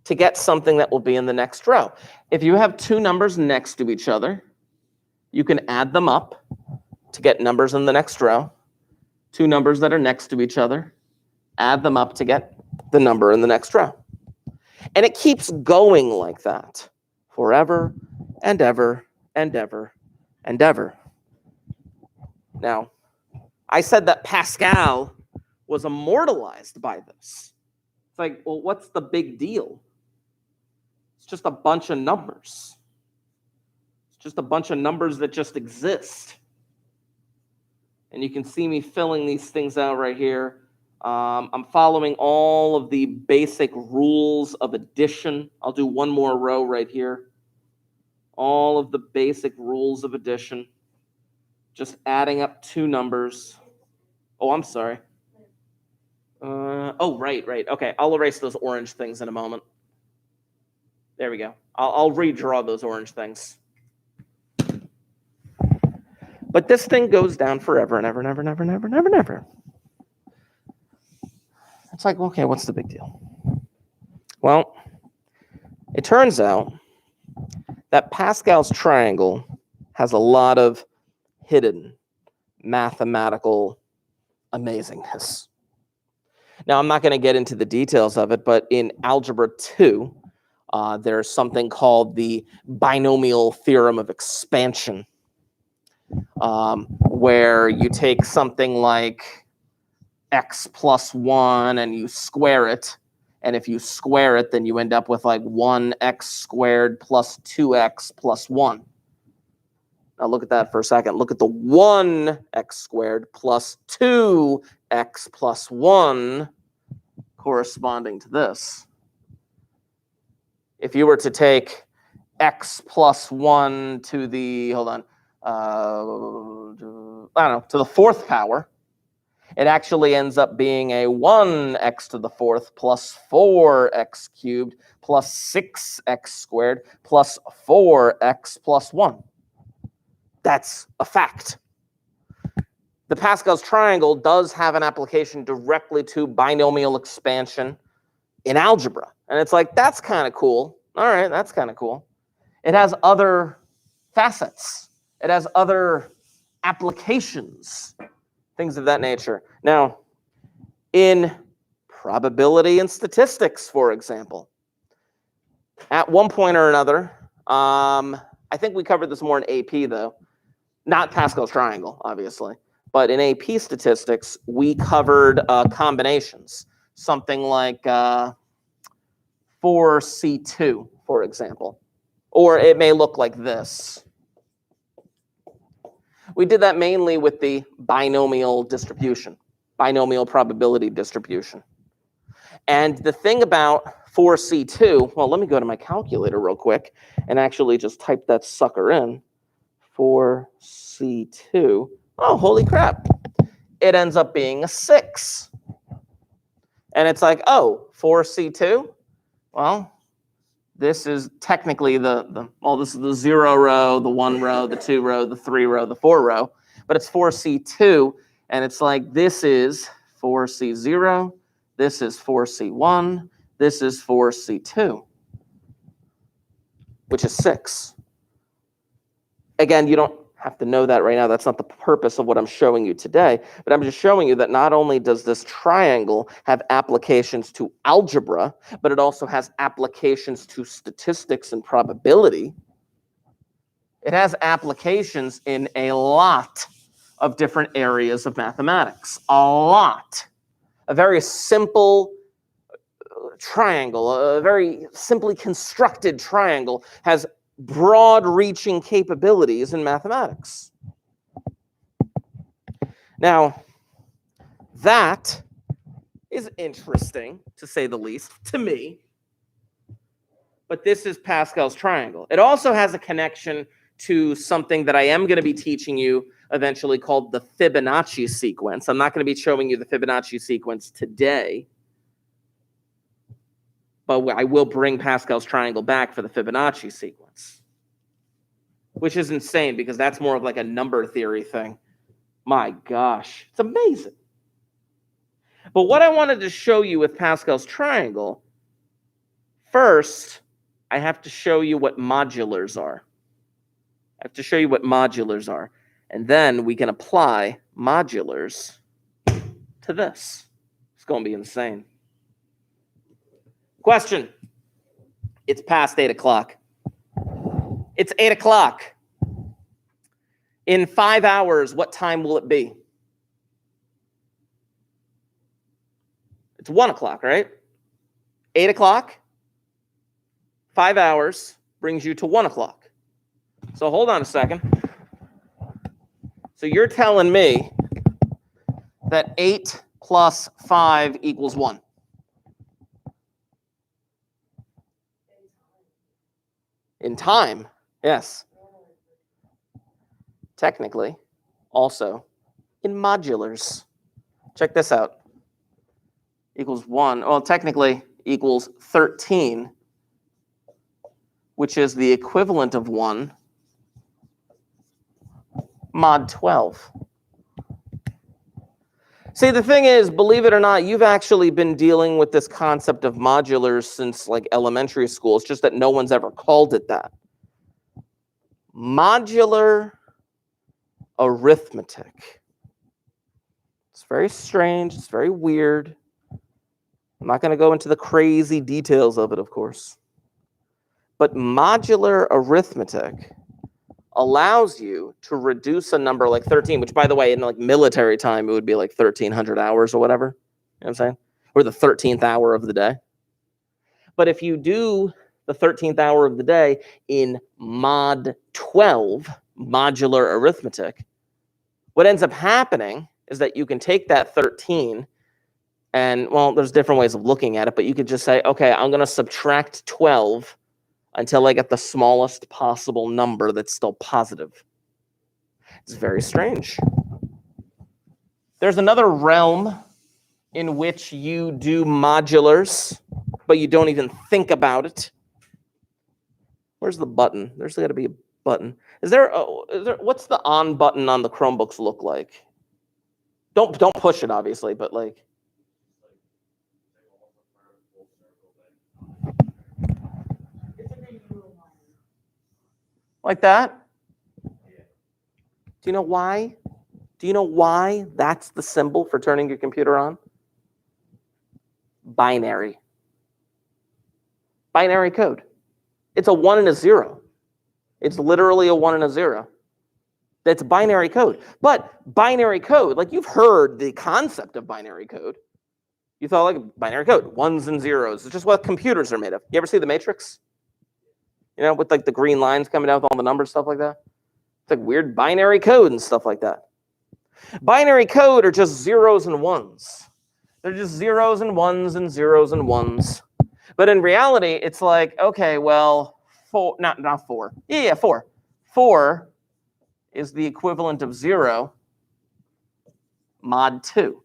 to get something that will be in the next row. If you have 2 numbers next to each other, you can add them up to get numbers in the next row. 2 numbers that are next to each other, add them up to get the number in the next row. And it keeps going like that forever and ever and ever and ever. Now, I said that Pascal was immortalized by this. It's like, well, what's the big deal? It's just a bunch of numbers. It's just a bunch of numbers that just exist. And you can see me filling these things out right here. I'm following all of the basic rules of addition. I'll do one more row right here. All of the basic rules of addition. Just adding up 2 numbers. Oh, I'm sorry. Right. Okay, I'll erase those orange things in a moment. There we go. I'll redraw those orange things. But this thing goes down forever and ever and ever and ever and ever and ever and ever. It's like, okay, what's the big deal? Well, it turns out that Pascal's triangle has a lot of hidden mathematical amazingness. Now, I'm not going to get into the details of it, but in Algebra 2, there's something called the binomial theorem of expansion, where you take something like x plus 1 and you square it. And if you square it, then you end up with like 1x squared plus 2x plus 1. Now look at that for a second. Look at the 1x squared plus 2x plus 1 corresponding to this. If you were to take x plus 1 to the, to the 4th power, it actually ends up being a 1x to the 4th plus 4x cubed plus 6x squared plus 4x plus 1. That's a fact. The Pascal's triangle does have an application directly to binomial expansion in algebra. And it's like, that's kind of cool. All right, that's kind of cool. It has other facets. It has other applications, things of that nature. Now, in probability and statistics, for example, at one point or another, I think we covered this more in AP, though. Not Pascal's triangle, obviously. But in AP statistics, we covered combinations. Something like 4C2, for example. Or it may look like this. We did that mainly with the binomial distribution, binomial probability distribution. And the thing about 4C2, well, let me go to my calculator real quick and actually just type that sucker in. 4C2. Oh, holy crap. It ends up being a 6. And it's like, oh, 4C2? Well, this is technically this is the 0 row, the 1 row, the 2 row, the 3 row, the 4 row. But it's 4C2, and it's like this is 4C0, this is 4C1, this is 4C2, which is 6. Again, you don't have to know that right now. That's not the purpose of what I'm showing you today. But I'm just showing you that not only does this triangle have applications to algebra, but it also has applications to statistics and probability. It has applications in a lot of different areas of mathematics. A lot. A very simple triangle, a very simply constructed triangle has broad-reaching capabilities in mathematics. Now, that is interesting, to say the least, to me. But this is Pascal's triangle. It also has a connection to something that I am going to be teaching you eventually called the Fibonacci sequence. I'm not going to be showing you the Fibonacci sequence today, but I will bring Pascal's triangle back for the Fibonacci sequence, which is insane because that's more of like a number theory thing. My gosh, it's amazing. But what I wanted to show you with Pascal's triangle, first, I have to show you what modulars are. I have to show you what modulars are. And then we can apply modulars to this. It's going to be insane. Question. It's past 8 o'clock. It's 8 o'clock. In 5 hours, what time will it be? It's 1 o'clock, right? 8 o'clock, 5 hours brings you to 1 o'clock. So hold on a second. So you're telling me that 8 plus 5 equals 1. In time, yes. Technically, also in modulars. Check this out. Equals 1. Well, technically equals 13, which is the equivalent of 1 mod 12. See, the thing is, believe it or not, you've actually been dealing with this concept of modulars since like elementary school. It's just that no one's ever called it that. Modular arithmetic. It's very strange. It's very weird. I'm not going to go into the crazy details of it, of course. But modular arithmetic allows you to reduce a number like 13, which, by the way, in like military time, it would be like 1,300 hours or whatever. You know what I'm saying? Or the 13th hour of the day. But if you do the 13th hour of the day in mod 12, modular arithmetic, what ends up happening is that you can take that 13 and, well, there's different ways of looking at it, but you could just say, okay, I'm going to subtract 12 until I get the smallest possible number that's still positive. It's very strange. There's another realm in which you do modulars, but you don't even think about it. Where's the button? There's got to be a button. Is there, what's the on button on the Chromebooks look like? Don't push it, obviously, but like. Like that? Do you know why? Do you know why that's the symbol for turning your computer on? Binary. Binary code. It's a 1 and a 0. It's literally a 1 and a 0. That's binary code. But binary code, like you've heard the concept of binary code. You thought like binary code, 1s and 0s. It's just what computers are made of. You ever see The Matrix? You know, with like the green lines coming out with all the numbers, stuff like that. It's like weird binary code and stuff like that. Binary code are just zeros and ones. They're just zeros and ones and zeros and ones. But in reality, it's like, okay, well, four, not four. Yeah, four. 4 is the equivalent of 0 mod 2.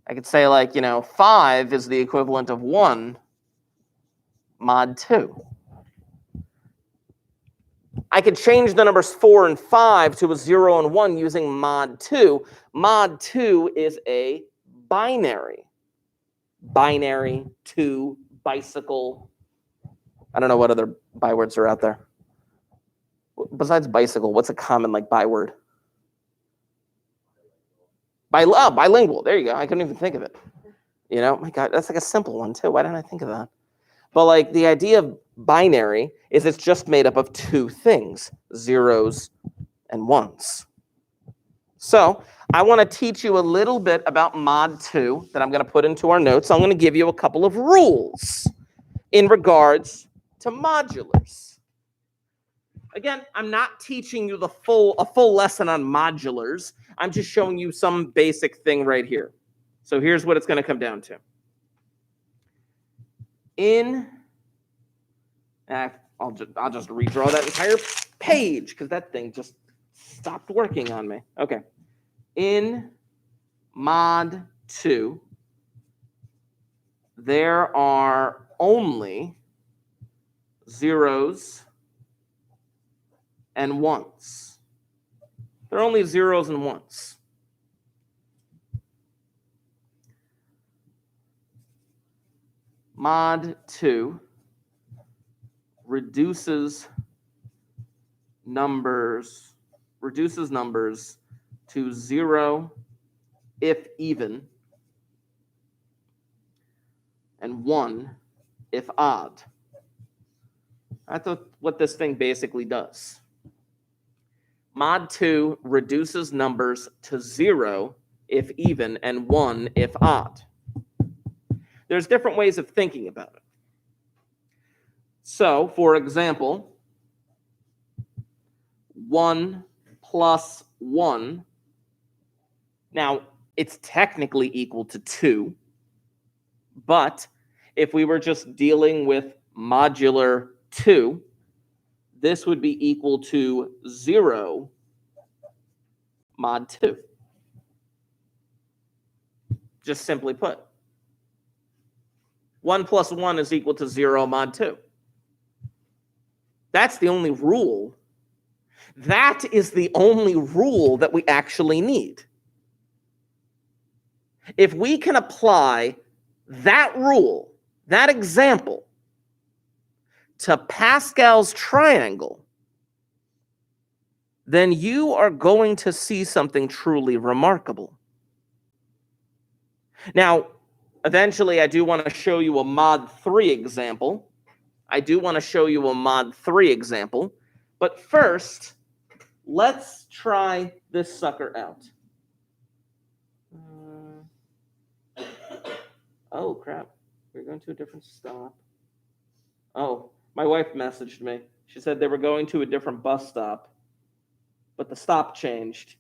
I could say like, 5 is the equivalent of 1 mod 2. I could change the numbers 4 and 5 to a 0 and 1 using mod 2. Mod 2 is a binary. Binary, 2, bicycle. I don't know what other bywords are out there. Besides bicycle, what's a common like byword? Bilingual. There you go. I couldn't even think of it. My God, that's like a simple one too. Why didn't I think of that? But like the idea of binary is it's just made up of 2 things, zeros and ones. So I want to teach you a little bit about mod 2 that I'm going to put into our notes. I'm going to give you a couple of rules in regards to modulars. Again, I'm not teaching you a full lesson on modulars. I'm just showing you some basic thing right here. So here's what it's going to come down to. I'll just redraw that entire page because that thing just stopped working on me. Okay. In mod 2, there are only zeros and ones. There are only zeros and ones. Mod 2 reduces numbers to 0 if even and 1 if odd. That's what this thing basically does. Mod 2 reduces numbers to 0 if even and 1 if odd. There's different ways of thinking about it. So, for example, 1 plus 1, now it's technically equal to 2, but if we were just dealing with modular 2, this would be equal to 0 mod 2. Just simply put. 1 plus 1 is equal to 0 mod 2. That's the only rule. That is the only rule that we actually need. If we can apply that rule, that example, to Pascal's triangle, then you are going to see something truly remarkable. Now, eventually, I do want to show you a mod 3 example. But first, let's try this sucker out. Oh, crap. We're going to a different stop. Oh, my wife messaged me. She said they were going to a different bus stop, but the stop changed.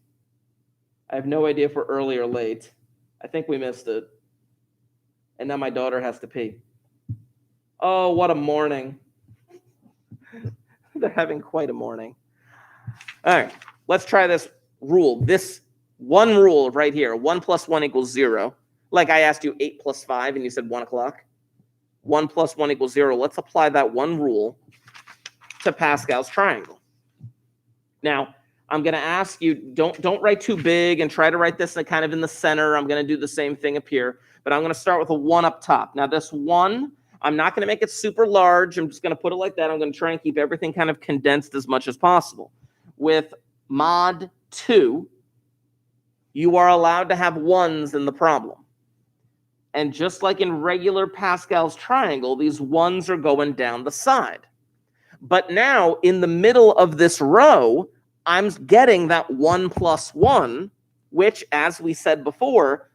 I have no idea if we're early or late. I think we missed it. And now my daughter has to pee. Oh, what a morning. They're having quite a morning. All right, let's try this rule. This one rule right here, 1 plus 1 equals 0. Like I asked you 8 plus 5 and you said 1 o'clock. 1 plus 1 equals 0. Let's apply that one rule to Pascal's triangle. Now, I'm going to ask you, don't write too big and try to write this kind of in the center. I'm going to do the same thing up here, but I'm going to start with a 1 up top. Now, this 1, I'm not going to make it super large. I'm just going to put it like that. I'm going to try and keep everything kind of condensed as much as possible. With mod 2, you are allowed to have 1s in the problem. And just like in regular Pascal's triangle, these 1s are going down the side. But now, in the middle of this row, I'm getting that 1 plus 1, which, as we said before,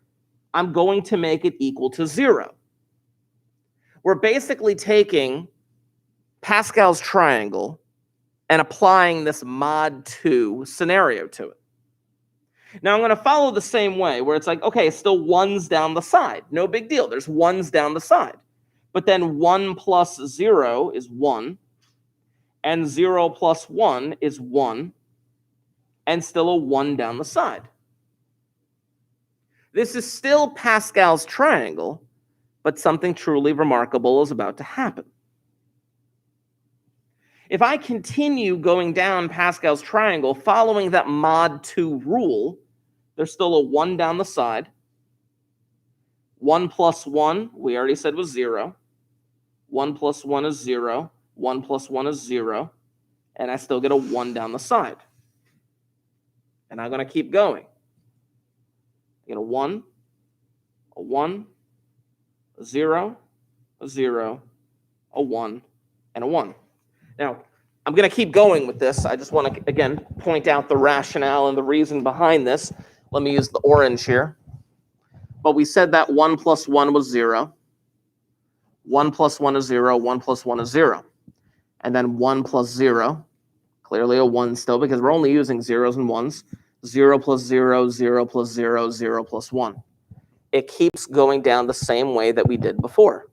I'm going to make it equal to 0. We're basically taking Pascal's triangle and applying this mod 2 scenario to it. Now I'm going to follow the same way where it's like, okay, it's still ones down the side. No big deal. There's ones down the side. But then 1 plus 0 is 1. And 0 plus 1 is 1. And still a 1 down the side. This is still Pascal's triangle, but something truly remarkable is about to happen. If I continue going down Pascal's triangle following that mod 2 rule, there's still a 1 down the side. 1 plus 1, we already said was 0. 1 plus 1 is 0. 1 plus 1 is 0. And I still get a 1 down the side. And I'm going to keep going. I get a 1, a 1, a 0, a 0, a 1, and a 1. Now, I'm going to keep going with this. I just want to, again, point out the rationale and the reason behind this. Let me use the orange here. But we said that 1 plus 1 was 0. 1 plus 1 is 0. 1 plus 1 is 0. And then 1 plus 0, clearly a 1 still because we're only using zeros and ones. 0 plus 0, 0 plus 0, 0 plus 1. It keeps going down the same way that we did before,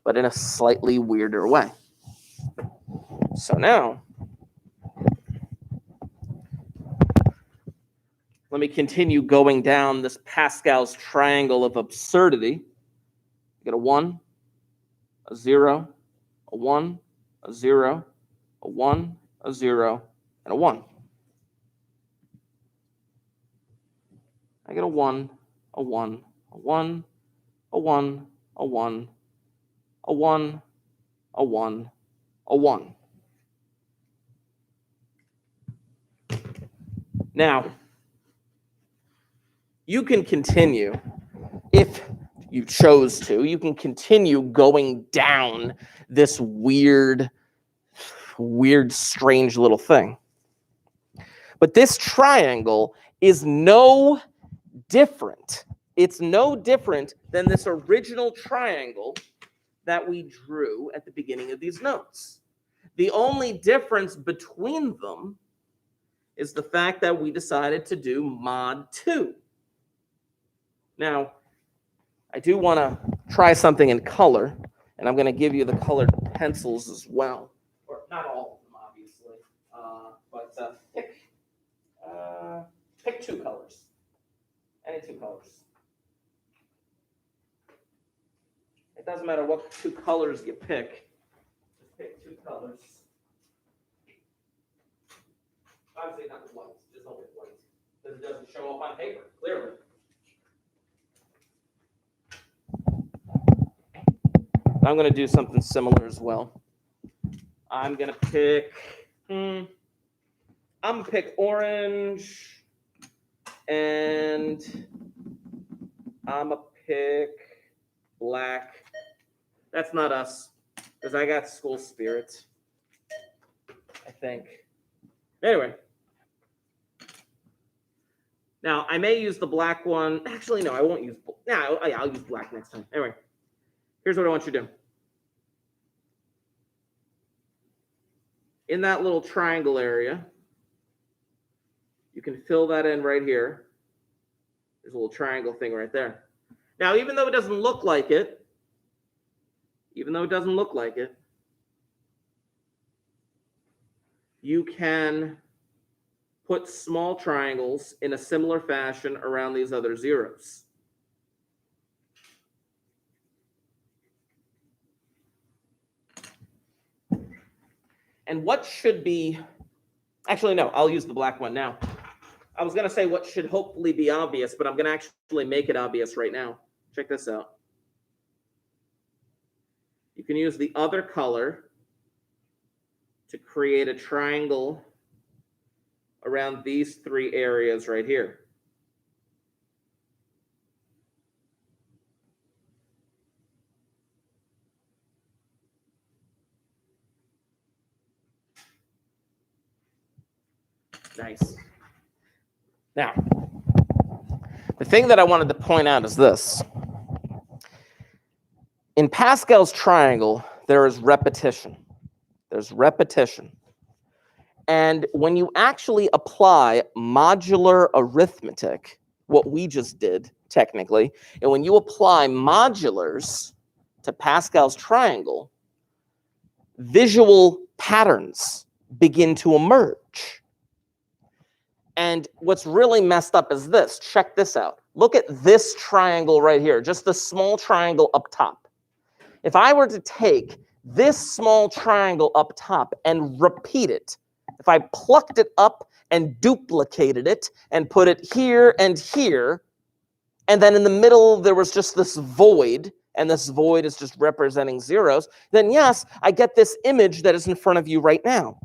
but in a slightly weirder way. So now, let me continue going down this Pascal's triangle of absurdity. I get a 1, a 0, a 1, a 0, a 1, a 0, and a 1. I get a 1, a 1, a 1, a 1, a 1, a 1, a 1, a 1. Now, you can continue, if you chose to, you can continue going down this weird, strange little thing. But this triangle is no different. It's no different than this original triangle that we drew at the beginning of these notes. The only difference between them is the fact that we decided to do mod 2. Now, I do want to try something in color, and I'm going to give you the colored pencils as well. Or not all of them, obviously, but pick 2 colors. Any 2 colors. It doesn't matter what 2 colors you pick. Just pick 2 colors. Obviously not white, just only white. Because it doesn't show up on paper, clearly. I'm going to do something similar as well. I'm going to pick, I'm going to pick orange, and I'm going to pick black. That's not us, because I got school spirit, I think. Anyway. Now, I may use the black one. Actually, no, I won't use black. No, I'll use black next time. Anyway, here's what I want you to do. In that little triangle area, you can fill that in right here. There's a little triangle thing right there. Now, even though it doesn't look like it, you can put small triangles in a similar fashion around these other zeros. And what should be, actually, no, I'll use the black one now. I was going to say what should hopefully be obvious, but I'm going to actually make it obvious right now. Check this out. You can use the other color to create a triangle around these 3 areas right here. Nice. Now, the thing that I wanted to point out is this. In Pascal's triangle, there is repetition. There's repetition. And when you actually apply modular arithmetic, what we just did technically, and when you apply modulars to Pascal's triangle, visual patterns begin to emerge. And what's really messed up is this. Check this out. Look at this triangle right here, just the small triangle up top. If I were to take this small triangle up top and repeat it, if I plucked it up and duplicated it and put it here and here, and then in the middle there was just this void, and this void is just representing zeros, then yes, I get this image that is in front of you right now.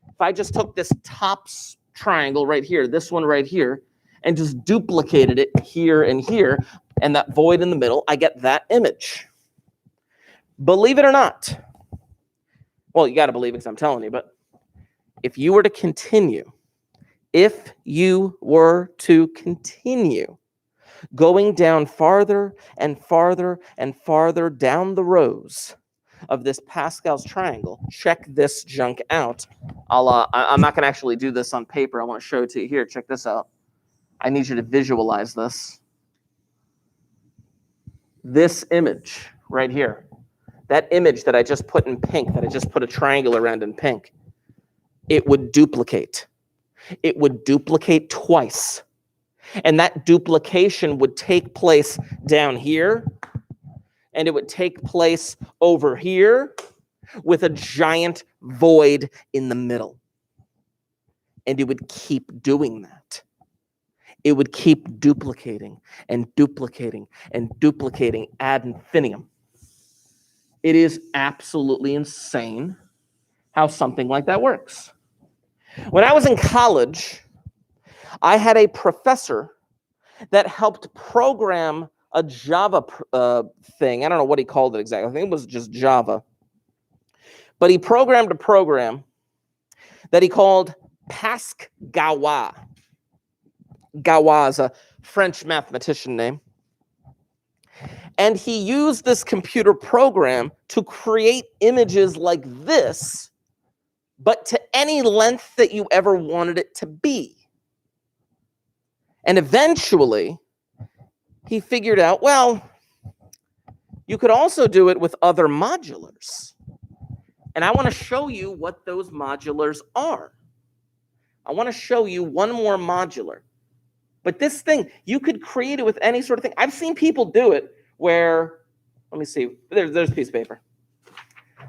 If I just took this top triangle right here, this one right here, and just duplicated it here and here, and that void in the middle, I get that image. Believe it or not, well, you got to believe it because I'm telling you, but if you were to continue going down farther and farther and farther down the rows of this Pascal's triangle, check this junk out. I'm not going to actually do this on paper. I want to show it to you here. Check this out. I need you to visualize this. This image right here, that image that I just put in pink, that I just put a triangle around in pink, it would duplicate. It would duplicate twice. And that duplication would take place down here, and it would take place over here with a giant void in the middle. And it would keep doing that. It would keep duplicating and duplicating and duplicating ad infinitum. It is absolutely insane how something like that works. When I was in college, I had a professor that helped program a Java thing. I don't know what he called it exactly. I think it was just Java. But he programmed a program that he called Pascal. Galois is a French mathematician name. And he used this computer program to create images like this, but to any length that you ever wanted it to be. And eventually, he figured out, well, you could also do it with other modulars. And I want to show you what those modulars are. I want to show you one more modular. But this thing, you could create it with any sort of thing. I've seen people do it where, let me see, there's a piece of paper.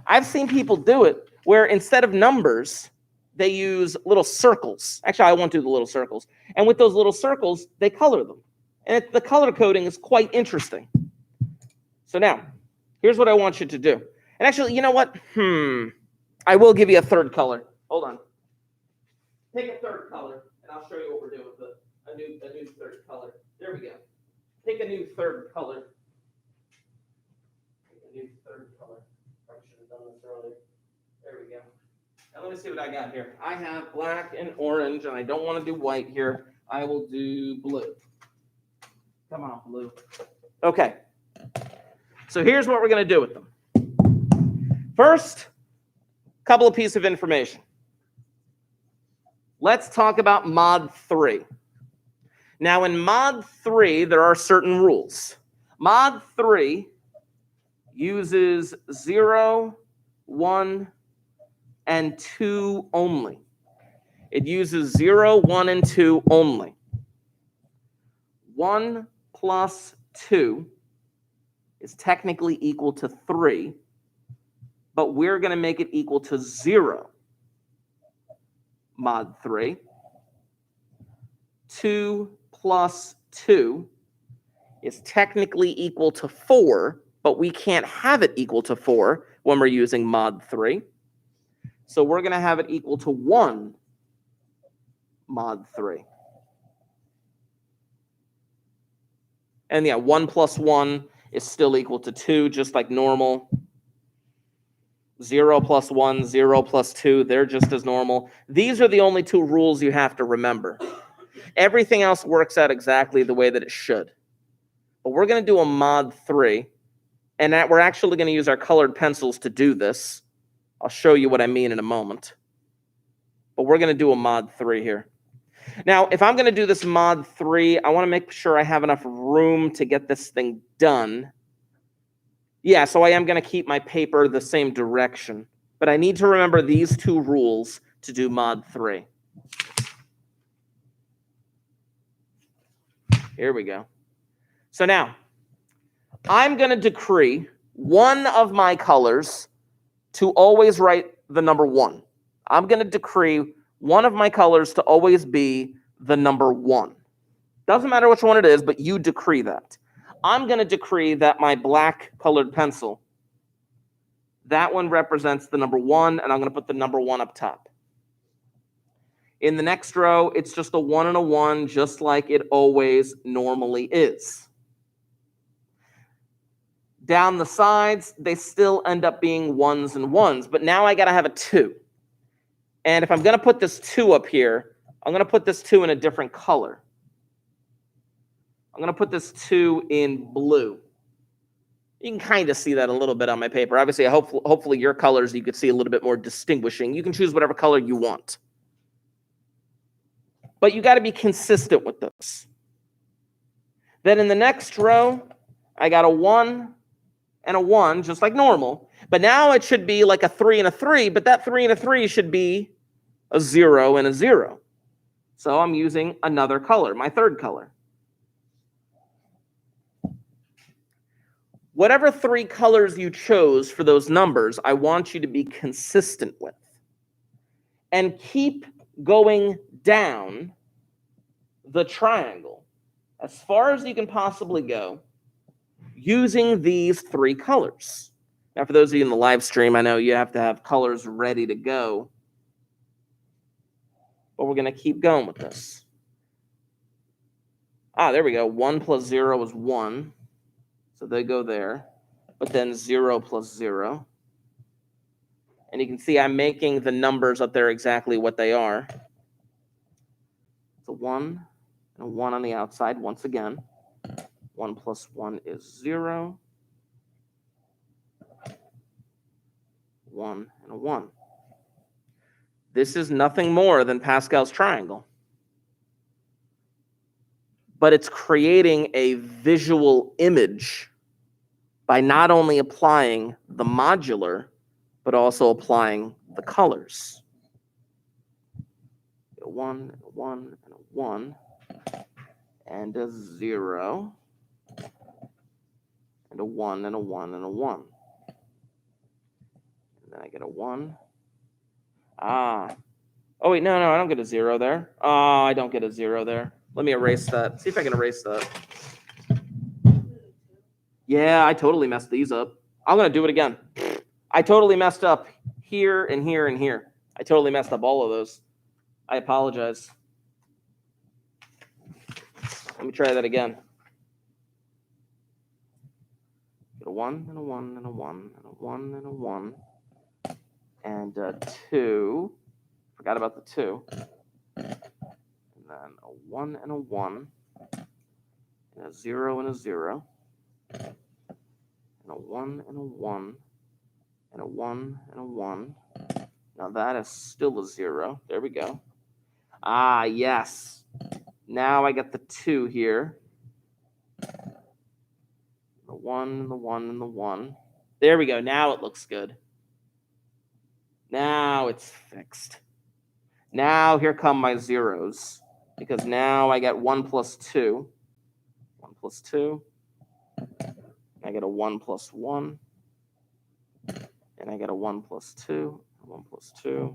I've seen people do it where instead of numbers, they use little circles. Actually, I won't do the little circles. And with those little circles, they color them. And the color coding is quite interesting. So now, here's what I want you to do. And actually, you know what? I will give you a third color. Hold on. Take a third color, and I'll show you what we're doing with a new third color. There we go. Take a new third color. Take a new third color. Probably should have done this earlier. There we go. Now let me see what I got here. I have black and orange, and I don't want to do white here. I will do blue. Come on, blue. Okay. So here's what we're going to do with them. First, a couple of pieces of information. Let's talk about mod 3. Now, in mod 3, there are certain rules. Mod 3 uses 0, 1, and 2 only. It uses 0, 1, and 2 only. 1 plus 2 is technically equal to 3, but we're going to make it equal to 0. Mod 3. 2 plus 2 is technically equal to 4, but we can't have it equal to 4 when we're using mod 3. So we're going to have it equal to 1 mod 3. And yeah, 1 plus 1 is still equal to 2, just like normal. 0 plus 1, 0 plus 2, they're just as normal. These are the only two rules you have to remember. Everything else works out exactly the way that it should. But we're going to do a mod 3 And that we're actually going to use our colored pencils to do this. I'll show you what I mean in a moment. But we're going to do a mod 3 here. Now, if I'm going to do this mod 3, I want to make sure I have enough room to get this thing done. Yeah, so I am going to keep my paper the same direction. But I need to remember these 2 rules to do mod 3. Here we go. So now, I'm going to decree one of my colors to always write the number 1. I'm going to decree one of my colors to always be the number 1. Doesn't matter which one it is, but you decree that. I'm going to decree that my black colored pencil, that one represents the number 1, and I'm going to put the number 1 up top. In the next row, it's just a 1 and a 1, just like it always normally is. Down the sides, they still end up being 1s and 1s, but now I got to have a 2. And if I'm going to put this 2 up here, I'm going to put this 2 in a different color. I'm going to put this 2 in blue. You can kind of see that a little bit on my paper. Obviously, hopefully your colors you could see a little bit more distinguishing. You can choose whatever color you want. But you got to be consistent with this. Then in the next row, I got a 1 and a 1, just like normal. But now it should be like a 3 and a 3, but that 3 and a 3 should be a 0 and a 0. So I'm using another color, my third color. Whatever 3 colors you chose for those numbers, I want you to be consistent with. And keep going down the triangle as far as you can possibly go using these 3 colors. Now, for those of you in the live stream, I know you have to have colors ready to go. But we're going to keep going with this. There we go. 1 plus 0 is 1. So they go there. But then 0 plus 0. And you can see I'm making the numbers up there exactly what they are. It's a 1 and a 1 on the outside once again. 1 plus 1 is 0. 1 and a 1. This is nothing more than Pascal's triangle. But it's creating a visual image by not only applying the modular, but also applying the colors. A 1, and a 1, and a 1, and a 0, and a 1, and a 1, and a 1. And then I get a 1. Oh, wait, no, I don't get a 0 there. Oh, I don't get a 0 there. Let me erase that. See if I can erase that. Yeah, I totally messed these up. I'm going to do it again. I totally messed up here and here and here. I totally messed up all of those. I apologize. Let me try that again. Get a 1 and a 1 and a 1 and a 1 and a 1 and a 2. Forgot about the 2. And then a 1 and a 1 and a 0 and a 0 and a 1 and a 1 and a 1 and a 1. Now that is still a 0. There we go. Yes. Now I get the 2 here. The 1 and the 1 and the 1. There we go. Now it looks good. Now it's fixed. Now here come my zeros, because now I get 1 plus 2. 1 plus 2. I get a 1 plus 1. And I get a 1 plus 2. 1 plus 2.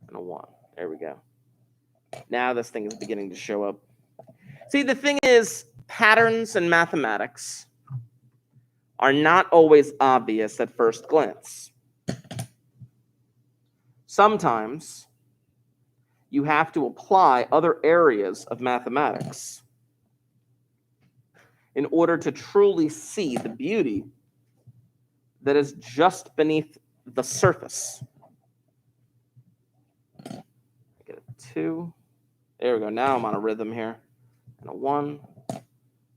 And a 1. There we go. Now this thing is beginning to show up. See, the thing is, patterns in mathematics are not always obvious at first glance. Sometimes you have to apply other areas of mathematics in order to truly see the beauty that is just beneath the surface. I get a 2. There we go. Now I'm on a rhythm here. And a 1.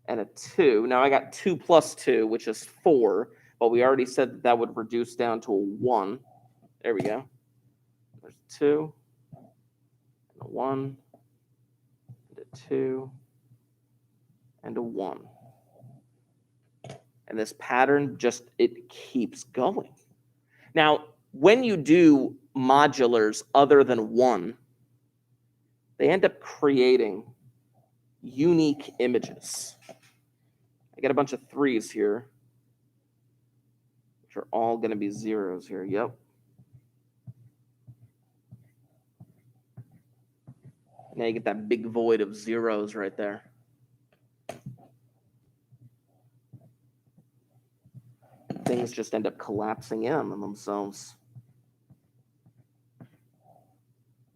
and a 2. Now I got 2 plus 2, which is 4, but we already said that that would reduce down to a 1. There we go. There's a 2, and a 1, and a 2, and a 1. And this pattern just, it keeps going. Now, when you do modulars other than 1, they end up creating unique images. I got a bunch of 3s here, which are all going to be 0s here. Yep. Now you get that big void of 0s right there. Things just end up collapsing in on themselves.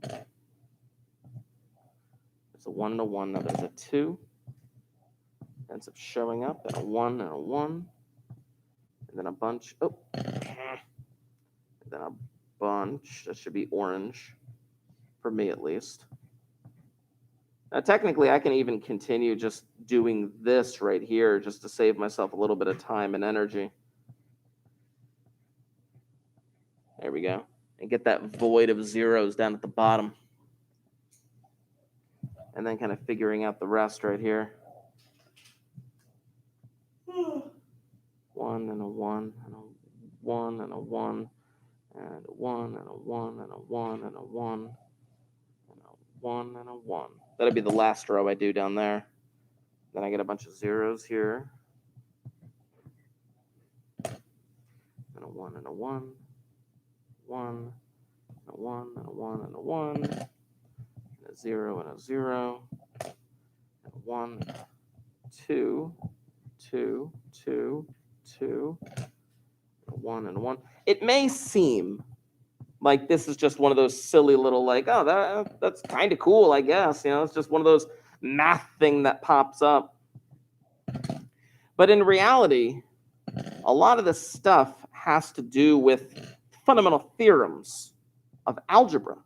There's a 1 and a 1. Now there's a 2. Ends up showing up, and a 1 and a 1. And then a bunch. Oh. And then a bunch. That should be orange. For me, at least. Now, technically, I can even continue just doing this right here just to save myself a little bit of time and energy. There we go. And get that void of 0s down at the bottom. And then kind of figuring out the rest right here. 1 and a 1 and a 1 and a 1 and a 1 and a 1 and a 1 and a 1 and a 1 and a 1. That'll be the last row I do down there. Then I get a bunch of 0s here. And a 1 and a 1. 1 and a 1 and a 1 and a 1. And a 0 and a 0. And a 1, 2, 2, 2, 2, a 1 and a 1. It may seem like this is just one of those silly little like, oh, that's kind of cool, I guess. You know, it's just one of those math thing that pops up. But in reality, a lot of this stuff has to do with fundamental theorems of algebra,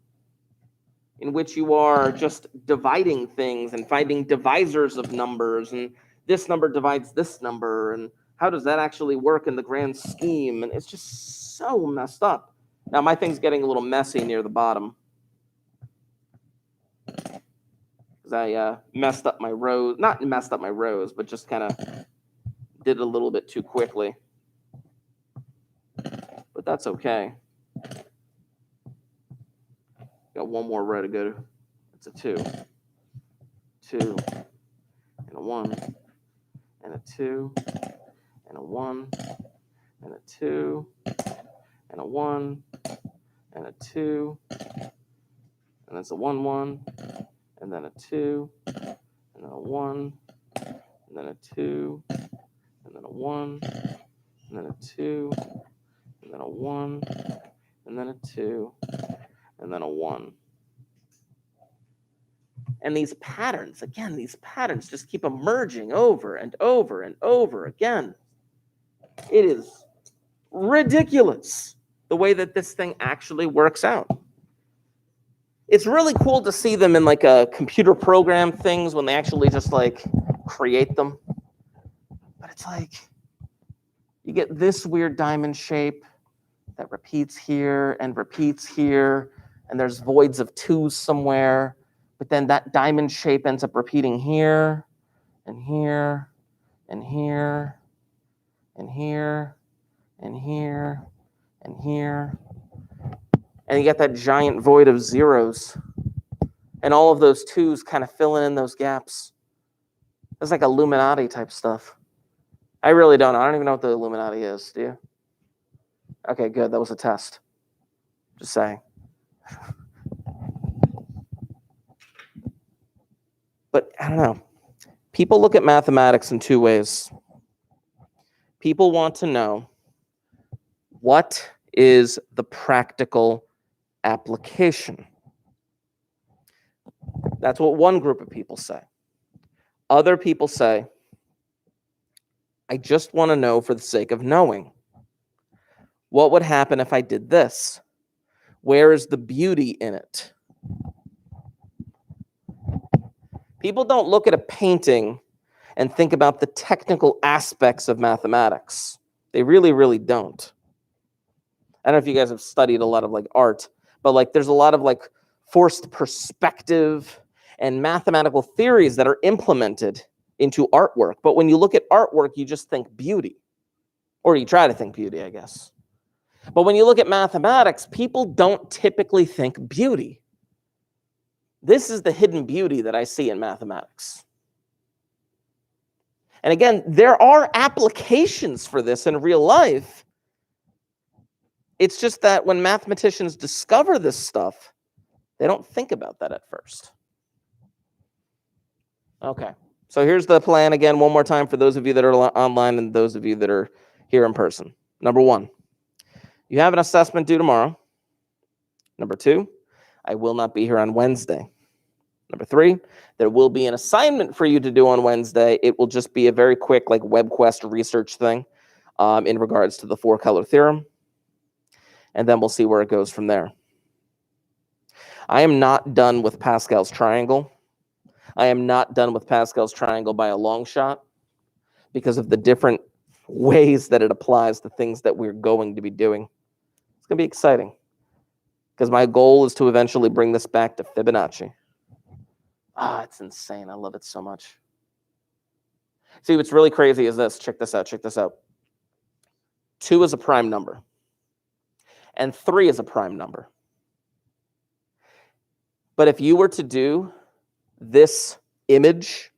in which you are just dividing things and finding divisors of numbers, and this number divides this number, and how does that actually work in the grand scheme? And it's just so messed up. Now, my thing's getting a little messy near the bottom because I messed up my rows. Not messed up my rows, but just kind of did it a little bit too quickly. But that's okay. Got one more row to go to. It's a 2. 2 and a 1 and a 2 and a 1 and a 2 and a 1 and a 2 and it's a 1 1 and then a 2 and then a 1 and then a 2 and then a 1 and then a 2 and then a 1 and then a 2 and then a 1. And these patterns, again, these patterns just keep emerging over and over and over again. It is ridiculous the way that this thing actually works out. It's really cool to see them in like a computer program things when they actually just like create them. But it's like you get this weird diamond shape that repeats here, and there's voids of 2s somewhere. But then that diamond shape ends up repeating here, and here, and here, and here, and here, and here. And you get that giant void of 0s. And all of those 2s kind of filling in those gaps. It's like Illuminati type stuff. I really don't know. I don't even know what the Illuminati is. Do you? Okay, good. That was a test. Just saying. But I don't know. People look at mathematics in 2 ways. People want to know, what is the practical application? That's what one group of people say. Other people say, I just want to know for the sake of knowing. What would happen if I did this? Where is the beauty in it? People don't look at a painting and think about the technical aspects of mathematics. They really, really don't. I don't know if you guys have studied a lot of like art, but like there's a lot of like forced perspective and mathematical theories that are implemented into artwork. But when you look at artwork, you just think beauty, or you try to think beauty, I guess. But when you look at mathematics, people don't typically think beauty. This is the hidden beauty that I see in mathematics. And again, there are applications for this in real life. It's just that when mathematicians discover this stuff, they don't think about that at first. Okay, so here's the plan again, one more time for those of you that are online and those of you that are here in person. Number 1, you have an assessment due tomorrow. Number 2, I will not be here on Wednesday. Number 3, there will be an assignment for you to do on Wednesday. It will just be a very quick like WebQuest research thing in regards to the 4-color theorem. And then we'll see where it goes from there. I am not done with Pascal's triangle. I am not done with Pascal's triangle by a long shot because of the different ways that it applies to things that we're going to be doing. It's going to be exciting because my goal is to eventually bring this back to Fibonacci. It's insane. I love it so much. See, what's really crazy is this. Check this out. Check this out. 2 is a prime number, and 3 is a prime number. But if you were to do this image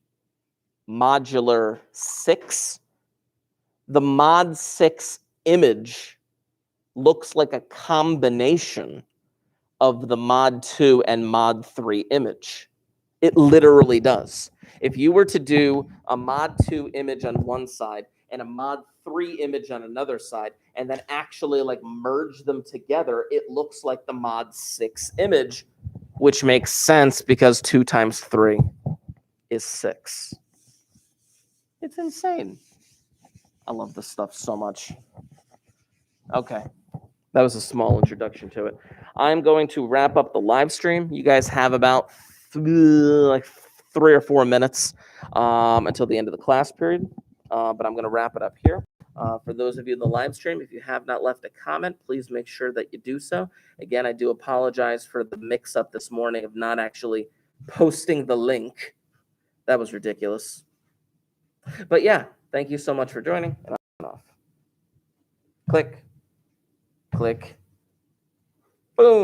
modular 6, the mod 6 image looks like a combination of the mod 2 and mod 3 image. It literally does. If you were to do a mod 2 image on one side and a mod 3 image on another side, and then actually like merge them together, it looks like the mod 6 image, which makes sense because 2 times 3 is 6. It's insane. I love this stuff so much. Okay. That was a small introduction to it. I'm going to wrap up the live stream. You guys have about like 3 or 4 minutes until the end of the class period. But I'm going to wrap it up here. For those of you in the live stream, if you have not left a comment, please make sure that you do so. Again, I do apologize for the mix-up this morning of not actually posting the link. That was ridiculous. But yeah, thank you so much for joining. And I'm off. Click. Click. Boom.